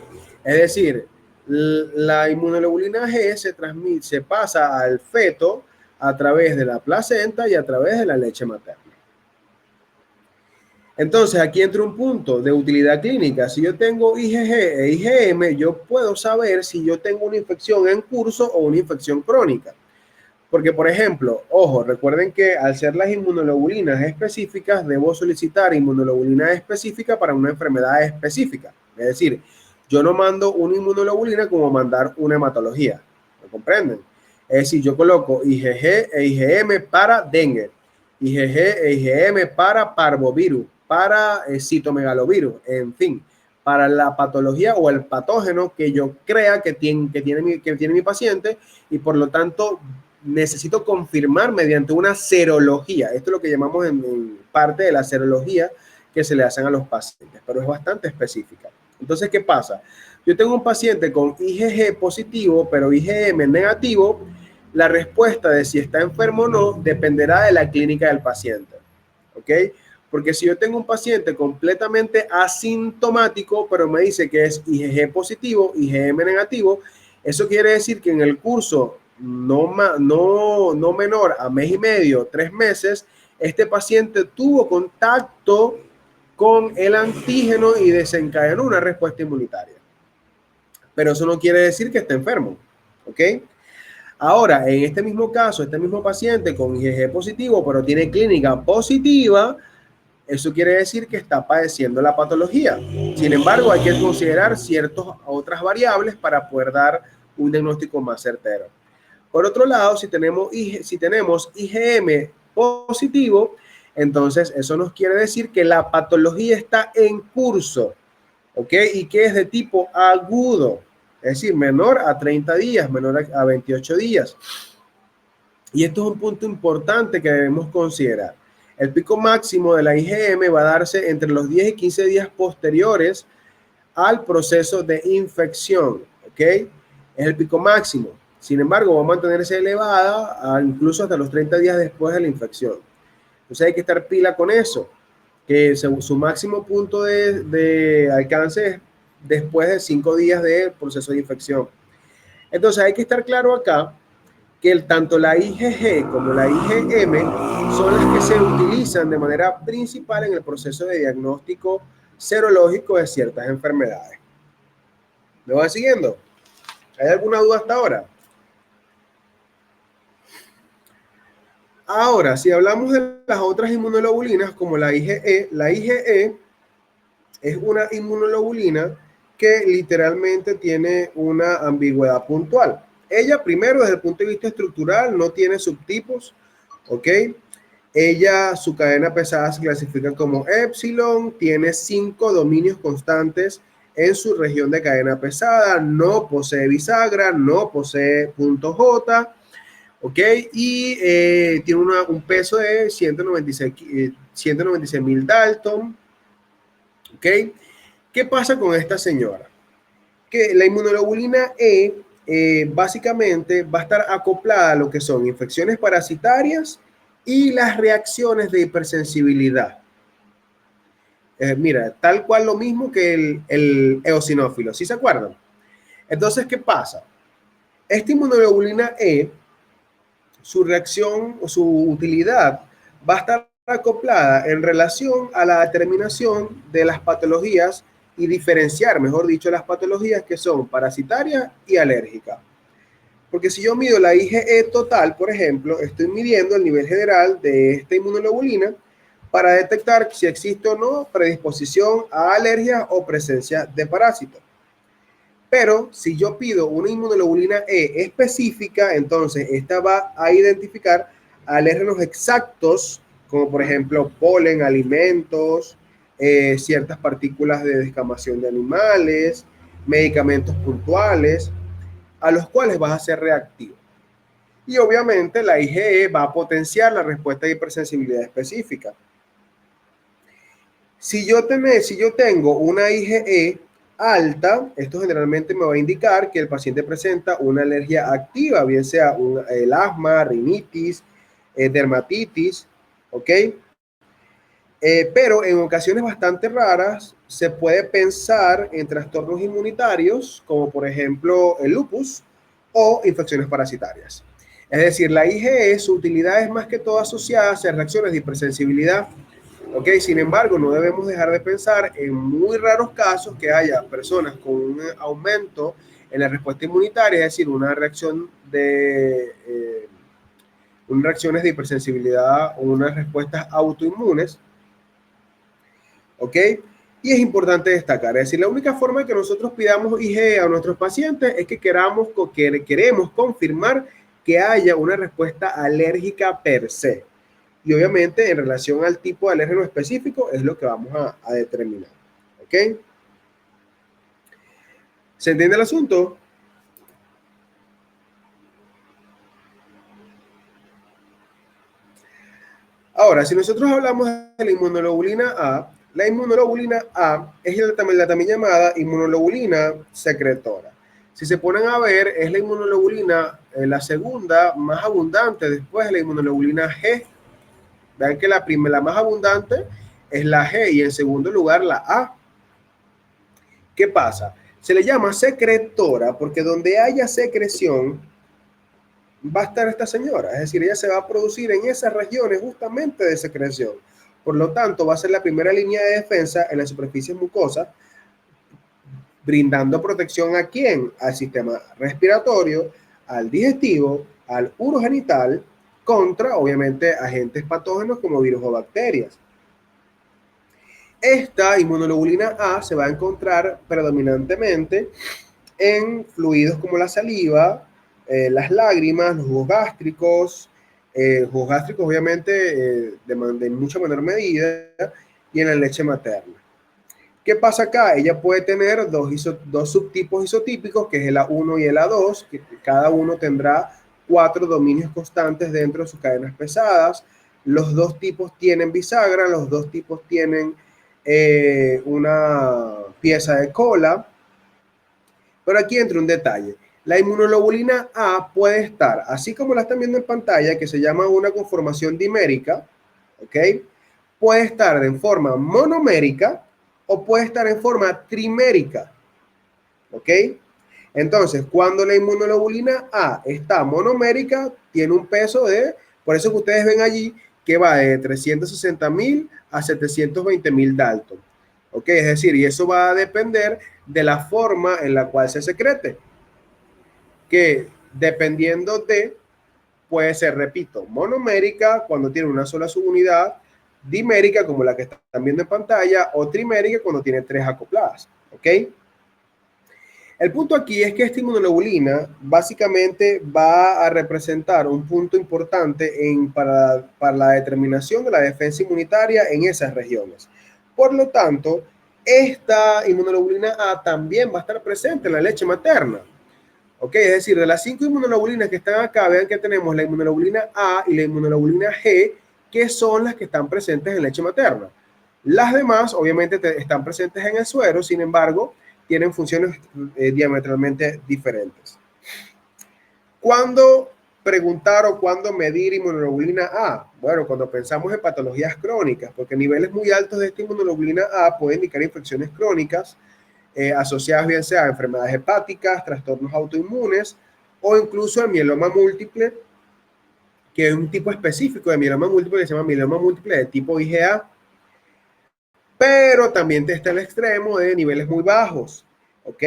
Es decir, la inmunoglobulina G se pasa al feto a través de la placenta y a través de la leche materna. Entonces, aquí entra un punto de utilidad clínica. Si yo tengo IgG e IgM, yo puedo saber si yo tengo una infección en curso o una infección crónica. Porque, por ejemplo, ojo, recuerden que al ser las inmunoglobulinas específicas, debo solicitar inmunoglobulina específica para una enfermedad específica. Es decir, yo no mando una inmunoglobulina como mandar una hematología. ¿Me comprenden? Es decir, yo coloco IgG e IgM para dengue, IgG e IgM para parvovirus, para citomegalovirus, en fin, para la patología o el patógeno que yo crea que tiene mi paciente, y por lo tanto necesito confirmar mediante una serología. Esto es lo que llamamos en parte de la serología que se le hacen a los pacientes, pero es bastante específica. Entonces, ¿qué pasa? Yo tengo un paciente con IgG positivo, pero IgM negativo. La respuesta de si está enfermo o no dependerá de la clínica del paciente. ¿Ok? Porque si yo tengo un paciente completamente asintomático, pero me dice que es IgG positivo, IgM negativo, eso quiere decir que en el curso no menor a mes y medio, 3 meses, este paciente tuvo contacto con el antígeno y desencadenó una respuesta inmunitaria. Pero eso no quiere decir que esté enfermo. ¿Ok? Ahora, en este mismo caso, este mismo paciente con IgG positivo, pero tiene clínica positiva, eso quiere decir que está padeciendo la patología. Sin embargo, hay que considerar ciertas otras variables para poder dar un diagnóstico más certero. Por otro lado, si tenemos IgM positivo, entonces eso nos quiere decir que la patología está en curso, ¿ok? Y que es de tipo agudo, es decir, menor a 30 días, menor a 28 días. Y esto es un punto importante que debemos considerar. El pico máximo de la IgM va a darse entre los 10 y 15 días posteriores al proceso de infección, ¿ok? Es el pico máximo. Sin embargo, va a mantenerse elevada incluso hasta los 30 días después de la infección. Entonces hay que estar pila con eso, que su máximo punto de alcance es después de 5 días del proceso de infección. Entonces hay que estar claro acá que tanto la IgG como la IgM son las que se utilizan de manera principal en el proceso de diagnóstico serológico de ciertas enfermedades. ¿Me van siguiendo? ¿Hay alguna duda hasta ahora? Ahora, si hablamos de las otras inmunoglobulinas, como la IgE es una inmunoglobulina que literalmente tiene una ambigüedad puntual. Ella, primero, desde el punto de vista estructural, no tiene subtipos, ¿ok? Ella, su cadena pesada se clasifica como epsilon, tiene 5 dominios constantes en su región de cadena pesada, no posee bisagra, no posee punto J, ¿ok? Y tiene un peso de 196.000 Dalton, ¿ok? ¿Qué pasa con esta señora? Que la inmunoglobulina básicamente va a estar acoplada a lo que son infecciones parasitarias y las reacciones de hipersensibilidad. Mira, tal cual lo mismo que el eosinófilo, ¿sí se acuerdan? Entonces, ¿qué pasa? Esta inmunoglobulina su reacción o su utilidad va a estar acoplada en relación a la determinación de las patologías y diferenciar, mejor dicho, las patologías que son parasitarias y alérgicas. Porque si yo mido la IgE total, por ejemplo, estoy midiendo el nivel general de esta inmunoglobulina para detectar si existe o no predisposición a alergias o presencia de parásitos. Pero si yo pido una inmunoglobulina E específica, entonces esta va a identificar alérgenos exactos, como por ejemplo polen, alimentos, ciertas partículas de descamación de animales, medicamentos puntuales, a los cuales vas a ser reactivo. Y obviamente la IgE va a potenciar la respuesta de hipersensibilidad específica. Si yo tengo una IgE alta, esto generalmente me va a indicar que el paciente presenta una alergia activa, bien sea el asma, rinitis, dermatitis, ¿ok? Pero en ocasiones bastante raras se puede pensar en trastornos inmunitarios, como por ejemplo el lupus o infecciones parasitarias. Es decir, la IgE, su utilidad es más que todo asociada a reacciones de hipersensibilidad ¿Ok? Sin embargo, no debemos dejar de pensar en muy raros casos que haya personas con un aumento en la respuesta inmunitaria, es decir, una reacción de unas reacciones de hipersensibilidad o unas respuestas autoinmunes, ¿ok? Y es importante destacar, es decir, la única forma que nosotros pidamos IgE a nuestros pacientes es que queremos confirmar que haya una respuesta alérgica per se. Y obviamente en relación al tipo de alérgeno específico es lo que vamos a determinar, ¿ok? ¿Se entiende el asunto? Ahora, si nosotros hablamos de la inmunoglobulina A es la también llamada inmunoglobulina secretora. Si se ponen a ver, es la inmunoglobulina la segunda más abundante después de la inmunoglobulina G. Vean que la más abundante es la G y en segundo lugar la A. ¿Qué pasa? Se le llama secretora porque donde haya secreción va a estar esta señora, es decir, ella se va a producir en esas regiones justamente de secreción. Por lo tanto, va a ser la primera línea de defensa en la superficie mucosa, brindando protección a quién? Al sistema respiratorio, al digestivo, al urogenital, contra, obviamente, agentes patógenos como virus o bacterias. Esta inmunoglobulina A se va a encontrar predominantemente en fluidos como la saliva, las lágrimas, los jugos gástricos obviamente de mucha menor medida, y en la leche materna. ¿Qué pasa acá? Ella puede tener dos subtipos isotípicos, que es el A1 y el A2, que cada uno tendrá 4 dominios constantes dentro de sus cadenas pesadas. Los dos tipos tienen bisagra, los dos tipos tienen una pieza de cola. Pero aquí entra un detalle. La inmunoglobulina A puede estar, así como la están viendo en pantalla, que se llama una conformación dimérica, ¿ok? Puede estar en forma monomérica o puede estar en forma trimérica, ¿ok? Entonces, cuando la inmunoglobulina A está monomérica, tiene un peso por eso que ustedes ven allí, que va de 360.000 a 720.000 Dalton. ¿Ok? Es decir, y eso va a depender de la forma en la cual se secrete, que dependiendo puede ser, repito, monomérica cuando tiene una sola subunidad, dimérica como la que están viendo en pantalla, o trimérica cuando tiene 3 acopladas. ¿Ok? El punto aquí es que esta inmunoglobulina básicamente va a representar un punto importante para la determinación de la defensa inmunitaria en esas regiones. Por lo tanto, esta inmunoglobulina A también va a estar presente en la leche materna. ¿Ok? Es decir, de las 5 inmunoglobulinas que están acá, vean que tenemos la inmunoglobulina A y la inmunoglobulina G, que son las que están presentes en leche materna. Las demás, obviamente, están presentes en el suero, sin embargo, tienen funciones diametralmente diferentes. ¿Cuándo preguntar o cuándo medir inmunoglobulina A? Bueno, cuando pensamos en patologías crónicas, porque niveles muy altos de esta inmunoglobulina A pueden indicar infecciones crónicas asociadas bien sea a enfermedades hepáticas, trastornos autoinmunes o incluso el mieloma múltiple, que es un tipo específico de mieloma múltiple que se llama mieloma múltiple de tipo IgA. Pero también está el extremo de niveles muy bajos, ¿ok?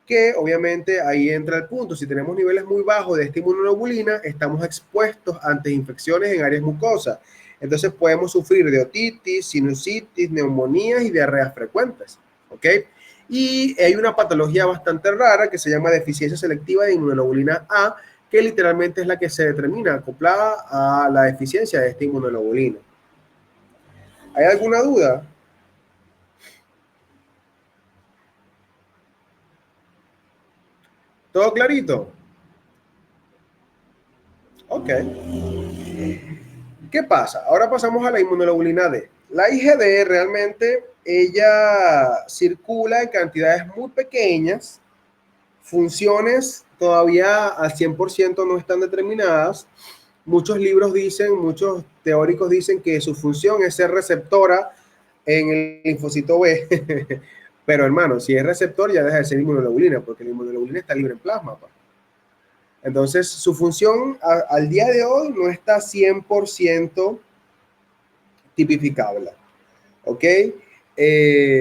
Que obviamente ahí entra el punto. Si tenemos niveles muy bajos de esta inmunoglobulina, estamos expuestos ante infecciones en áreas mucosas. Entonces podemos sufrir de otitis, sinusitis, neumonías y diarreas frecuentes, ¿ok? Y hay una patología bastante rara que se llama deficiencia selectiva de inmunoglobulina A, que literalmente es la que se determina acoplada a la deficiencia de esta inmunoglobulina. ¿Hay alguna duda? ¿Todo clarito? Ok. ¿Qué pasa? Ahora pasamos a la inmunoglobulina D. La IgD realmente, ella circula en cantidades muy pequeñas, funciones todavía al 100% no están determinadas. Muchos libros dicen, muchos teóricos dicen que su función es ser receptora en el linfocito B. Pero hermano, si es receptor ya deja de ser inmunoglobulina, porque la inmunoglobulina está libre en plasma, pa. Entonces, su función al día de hoy no está 100% tipificable. ¿ok?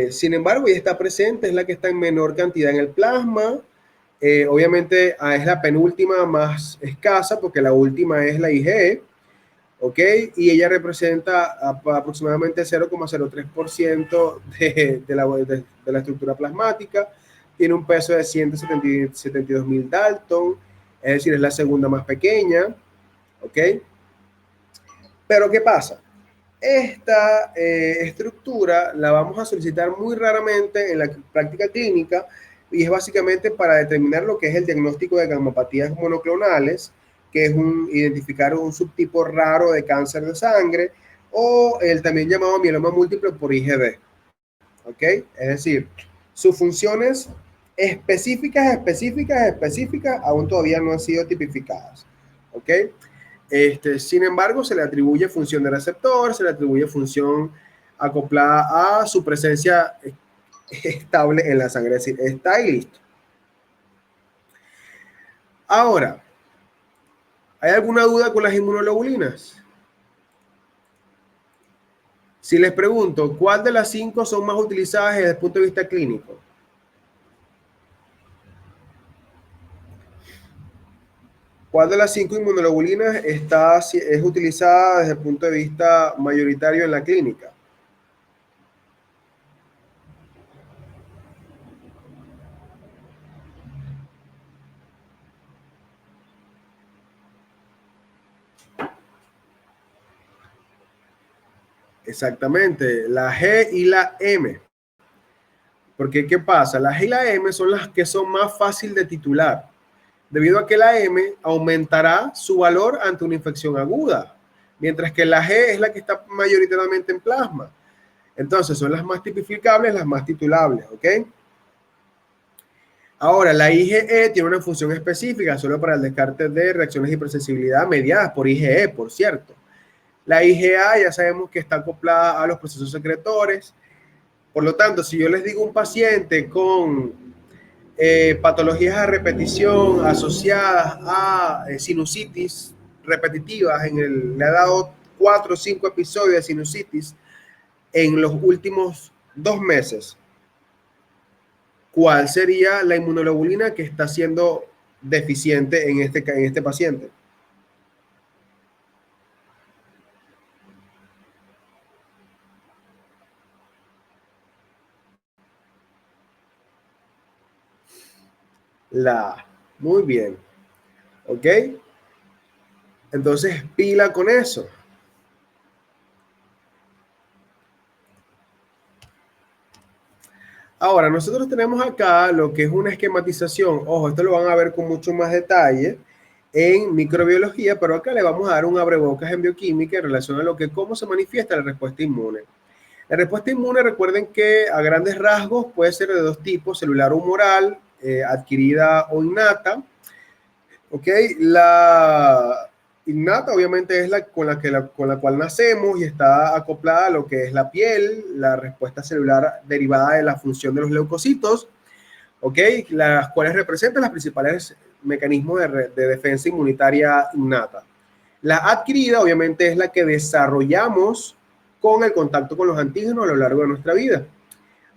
Sin embargo, ella está presente, es la que está en menor cantidad en el plasma. Obviamente es la penúltima más escasa porque la última es la IgE, ¿ok? Y ella representa aproximadamente 0,03% de la estructura plasmática. Tiene un peso de 172.000 Dalton, es decir, es la segunda más pequeña, ¿ok? Pero ¿qué pasa? Esta estructura la vamos a solicitar muy raramente en la práctica clínica y es básicamente para determinar lo que es el diagnóstico de gamopatías monoclonales, que es identificar un subtipo raro de cáncer de sangre o el también llamado mieloma múltiple por IgD. ¿Ok? Es decir, sus funciones específicas aún todavía no han sido tipificadas. ¿Ok? Sin embargo, se le atribuye función de receptor, se le atribuye función acoplada a su presencia estable en la sangre, es decir, está y listo. Ahora, ¿hay alguna duda con las inmunoglobulinas? Si les pregunto, ¿cuál de las 5 son más utilizadas desde el punto de vista clínico? ¿Cuál de las 5 inmunoglobulinas es utilizada desde el punto de vista mayoritario en la clínica? Exactamente, la G y la M. Porque, ¿qué pasa? La G y la M son las que son más fáciles de titular, debido a que la M aumentará su valor ante una infección aguda, mientras que la G es la que está mayoritariamente en plasma. Entonces, son las más tipificables, las más titulables, ¿ok? Ahora, la IgE tiene una función específica solo para el descarte de reacciones de hipersensibilidad mediadas por IgE, por cierto. La IgA ya sabemos que está acoplada a los procesos secretores. Por lo tanto, si yo les digo a un paciente con patologías a repetición asociadas a sinusitis repetitivas, le ha dado 4 o 5 episodios de sinusitis en los últimos 2 meses, ¿cuál sería la inmunoglobulina que está siendo deficiente en este paciente? La A. Muy bien. ¿Ok? Entonces, pila con eso. Ahora, nosotros tenemos acá lo que es una esquematización. Ojo, esto lo van a ver con mucho más detalle en microbiología, pero acá le vamos a dar un abrebocas en bioquímica en relación a cómo se manifiesta la respuesta inmune. La respuesta inmune, recuerden que a grandes rasgos puede ser de 2 tipos, celular o humoral, adquirida o innata. ¿Ok? La innata obviamente es con la cual nacemos y está acoplada a lo que es la piel, la respuesta celular derivada de la función de los leucocitos, ¿ok? Las cuales representan los principales mecanismos de defensa inmunitaria innata. La adquirida obviamente es la que desarrollamos con el contacto con los antígenos a lo largo de nuestra vida.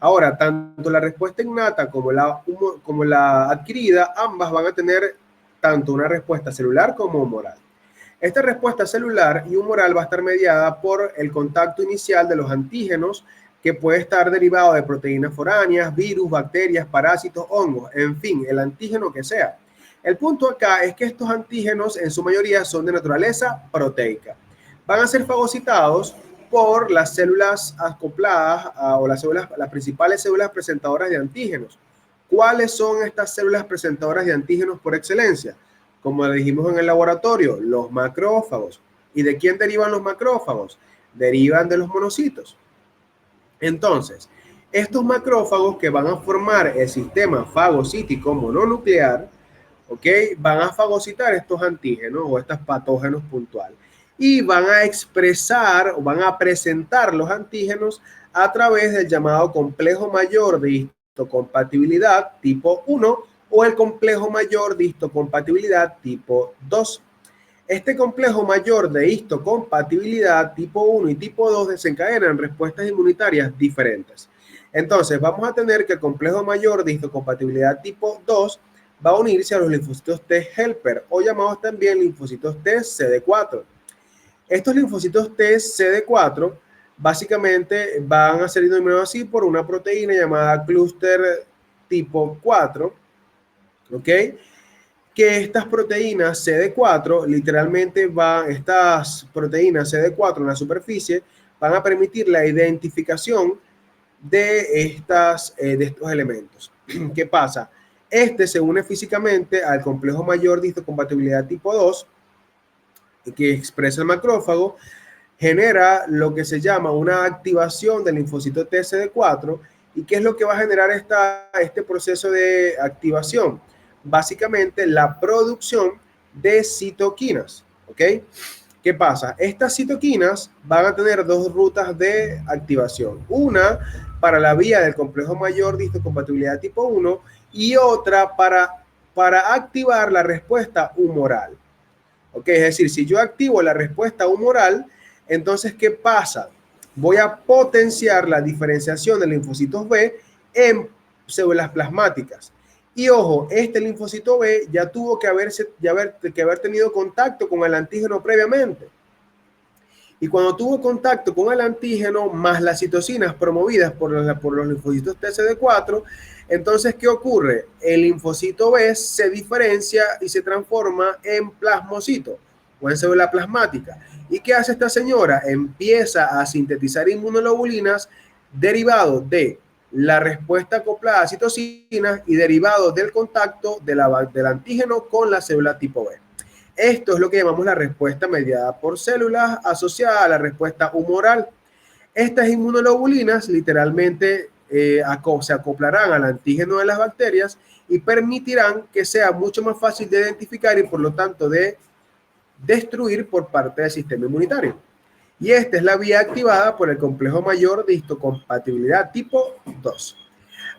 Ahora, tanto la respuesta innata como la adquirida, ambas van a tener tanto una respuesta celular como humoral. Esta respuesta celular y humoral va a estar mediada por el contacto inicial de los antígenos, que puede estar derivado de proteínas foráneas, virus, bacterias, parásitos, hongos, en fin, el antígeno que sea. El punto acá es que estos antígenos en su mayoría son de naturaleza proteica. Van a ser fagocitados por las células acopladas o las principales células presentadoras de antígenos. ¿Cuáles son estas células presentadoras de antígenos por excelencia? Como dijimos en el laboratorio, los macrófagos. ¿Y de quién derivan los macrófagos? Derivan de los monocitos. Entonces, estos macrófagos que van a formar el sistema fagocítico mononuclear, ¿ok? Van a fagocitar estos antígenos o estos patógenos puntuales y van a expresar o van a presentar los antígenos a través del llamado complejo mayor de histocompatibilidad tipo 1 o el complejo mayor de histocompatibilidad tipo 2. Este complejo mayor de histocompatibilidad tipo 1 y tipo 2 desencadenan respuestas inmunitarias diferentes. Entonces, vamos a tener que el complejo mayor de histocompatibilidad tipo 2 va a unirse a los linfocitos T helper o llamados también linfocitos T CD4. Estos linfocitos T CD4 básicamente van a ser denominados así por una proteína llamada clúster tipo 4, ¿ok? Que estas proteínas CD4, literalmente estas proteínas CD4 en la superficie van a permitir la identificación de estos elementos. ¿Qué pasa? Este se une físicamente al complejo mayor de histocompatibilidad tipo 2, que expresa el macrófago, genera lo que se llama una activación del linfocito TCD4. ¿Y qué es lo que va a generar este proceso de activación? Básicamente la producción de citoquinas, ¿ok? ¿Qué pasa? Estas citoquinas van a tener dos rutas de activación. Una para la vía del complejo mayor de histocompatibilidad tipo 1 y otra para activar la respuesta humoral. ¿Ok? Es decir, si yo activo la respuesta humoral, entonces, ¿qué pasa? Voy a potenciar la diferenciación de linfocitos B en células plasmáticas. Y ojo, este linfocito B ya tuvo que haber tenido contacto con el antígeno previamente. Y cuando tuvo contacto con el antígeno más las citocinas promovidas por los linfocitos TCD4, entonces, ¿qué ocurre? El linfocito B se diferencia y se transforma en plasmocito o en célula plasmática. ¿Y qué hace esta señora? Empieza a sintetizar inmunoglobulinas derivados de la respuesta acoplada a citocinas y derivados del contacto del antígeno con la célula tipo B. Esto es lo que llamamos la respuesta mediada por células asociada a la respuesta humoral. Estas inmunoglobulinas literalmente se acoplarán al antígeno de las bacterias y permitirán que sea mucho más fácil de identificar y por lo tanto de destruir por parte del sistema inmunitario. Y esta es la vía activada por el complejo mayor de histocompatibilidad tipo 2.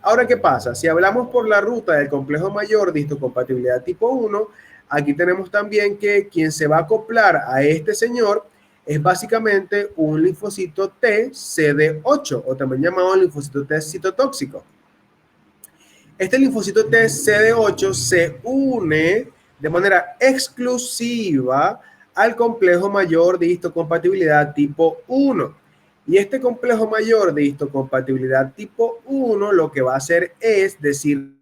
Ahora, ¿qué pasa? Si hablamos por la ruta del complejo mayor de histocompatibilidad tipo 1, aquí tenemos también que quien se va a acoplar a este señor es básicamente un linfocito T CD8 o también llamado linfocito T citotóxico. Este linfocito T CD8 se une de manera exclusiva al complejo mayor de histocompatibilidad tipo 1. Y este complejo mayor de histocompatibilidad tipo 1 lo que va a hacer es decirle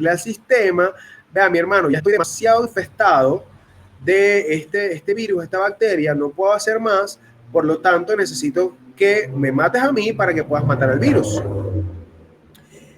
al sistema, vea mi hermano, ya estoy demasiado infestado de este virus, esta bacteria, no puedo hacer más, por lo tanto necesito que me mates a mí para que puedas matar al virus.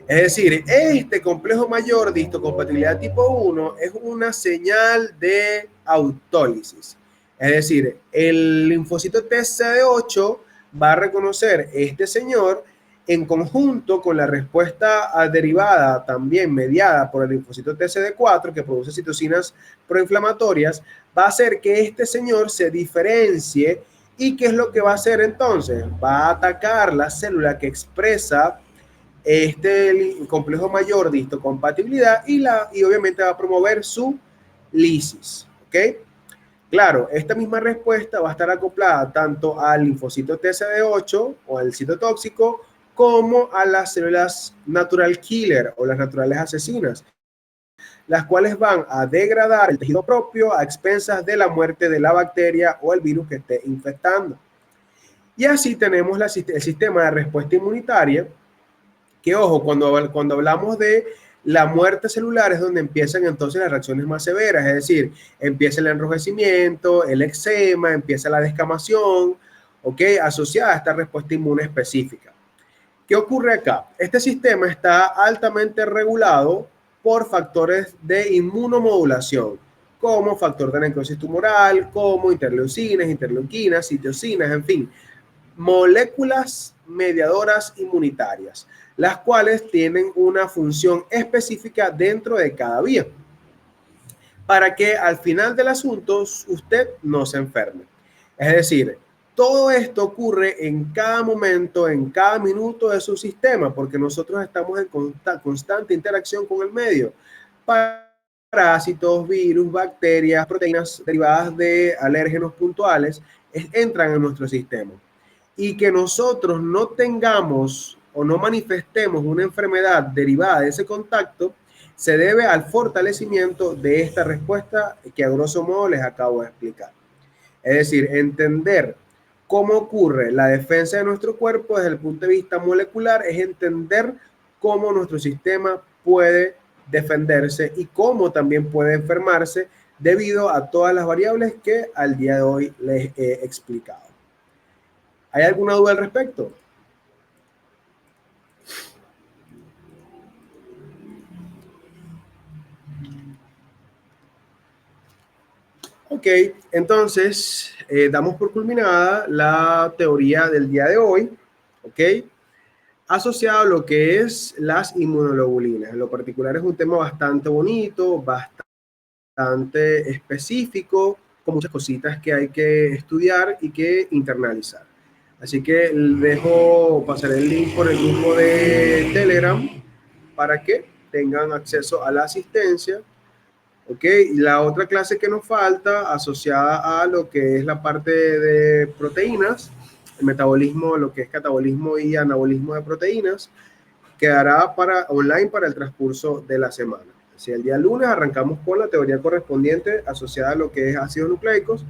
Es decir, este complejo mayor de histocompatibilidad tipo 1 es una señal de autólisis. Es decir, el linfocito TCD8 va a reconocer este señor en conjunto con la respuesta derivada también mediada por el linfocito TCD4 que produce citocinas proinflamatorias, va a hacer que este señor se diferencie. ¿Y qué es lo que va a hacer entonces? Va a atacar la célula que expresa este complejo mayor de histocompatibilidad y obviamente va a promover su lisis. ¿Ok? Claro, esta misma respuesta va a estar acoplada tanto al linfocito TCD8 o al citotóxico como a las células natural killer o las naturales asesinas, las cuales van a degradar el tejido propio a expensas de la muerte de la bacteria o el virus que esté infectando. Y así tenemos el sistema de respuesta inmunitaria, que ojo, cuando hablamos de la muerte celular es donde empiezan entonces las reacciones más severas, es decir, empieza el enrojecimiento, el eczema, empieza la descamación, ¿ok? Asociada a esta respuesta inmune específica. ¿Qué ocurre acá? Este sistema está altamente regulado por factores de inmunomodulación, como factor de necrosis tumoral, como interleucinas, interleuquinas, citocinas, en fin, moléculas mediadoras inmunitarias, las cuales tienen una función específica dentro de cada vía, para que al final del asunto usted no se enferme. Es decir, todo esto ocurre en cada momento, en cada minuto de su sistema, porque nosotros estamos en constante interacción con el medio para parásitos, virus, bacterias, proteínas derivadas de alérgenos puntuales entran en nuestro sistema. Y que nosotros no tengamos o no manifestemos una enfermedad derivada de ese contacto se debe al fortalecimiento de esta respuesta que a grosso modo les acabo de explicar. Es decir, entender cómo ocurre la defensa de nuestro cuerpo desde el punto de vista molecular es entender cómo nuestro sistema puede defenderse y cómo también puede enfermarse debido a todas las variables que al día de hoy les he explicado. ¿Hay alguna duda al respecto? Ok, entonces damos por culminada la teoría del día de hoy, ok, asociado a lo que es las inmunoglobulinas. En lo particular es un tema bastante bonito, bastante específico, con muchas cositas que hay que estudiar y que internalizar. Así que pasaré el link por el grupo de Telegram para que tengan acceso a la asistencia. Ok, y la otra clase que nos falta, asociada a lo que es la parte de proteínas, el metabolismo, lo que es catabolismo y anabolismo de proteínas, quedará online para el transcurso de la semana. Así, el día lunes arrancamos con la teoría correspondiente asociada a lo que es ácidos nucleicos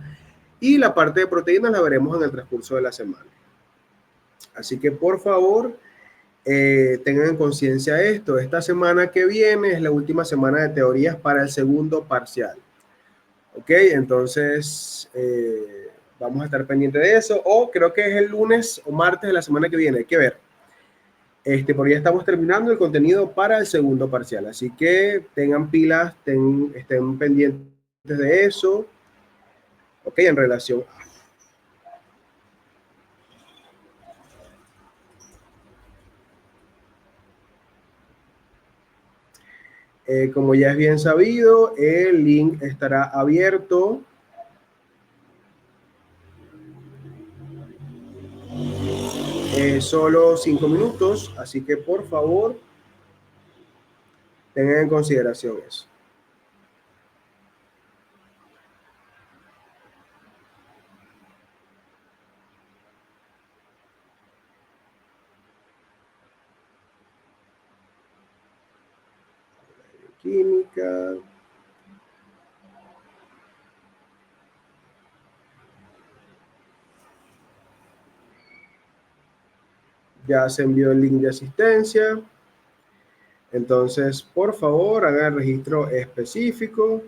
y la parte de proteínas la veremos en el transcurso de la semana. Así que por favor, tengan en conciencia esto. Esta semana que viene es la última semana de teorías para el segundo parcial. Ok, entonces vamos a estar pendientes de eso. O creo que es el lunes o martes de la semana que viene. Hay que ver. Porque ya estamos terminando el contenido para el segundo parcial. Así que tengan pilas, estén pendientes de eso. Ok, en relación a... como ya es bien sabido, el link estará abierto solo 5 minutos, así que por favor tengan en consideración eso. Química. Ya se envió el link de asistencia. Entonces, por favor, hagan el registro específico.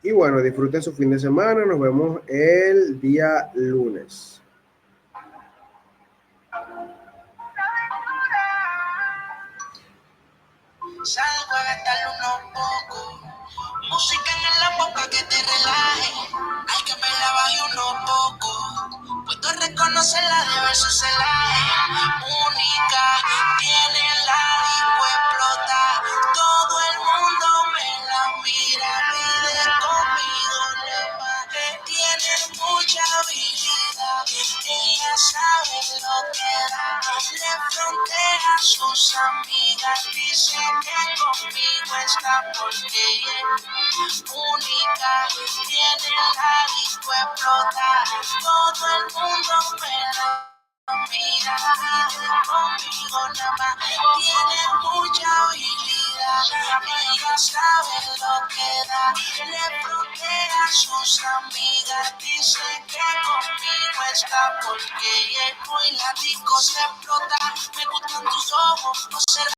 Y bueno, disfruten su fin de semana. Nos vemos el día lunes. Salgo a gastarle unos pocos. Música en la boca que te relaje. Hay que me la baje unos pocos. Puedo reconocerla de versus celaje. Única, tiene la disco explota. Todo el mundo me la mira. Pide conmigo le va. Tiene mucha habilidad. Ella sabe lo que da. Le frontea a sus amigas. Dice que conmigo está porque es única. Tiene la disco explota. Todo el mundo me la mira. Conmigo nada más. Tiene mucha habilidad. Ella sabe lo que da. Le frontea a sus amigas. Dice que conmigo está porque es muy la disco se explota. Me gustan tus ojos, no será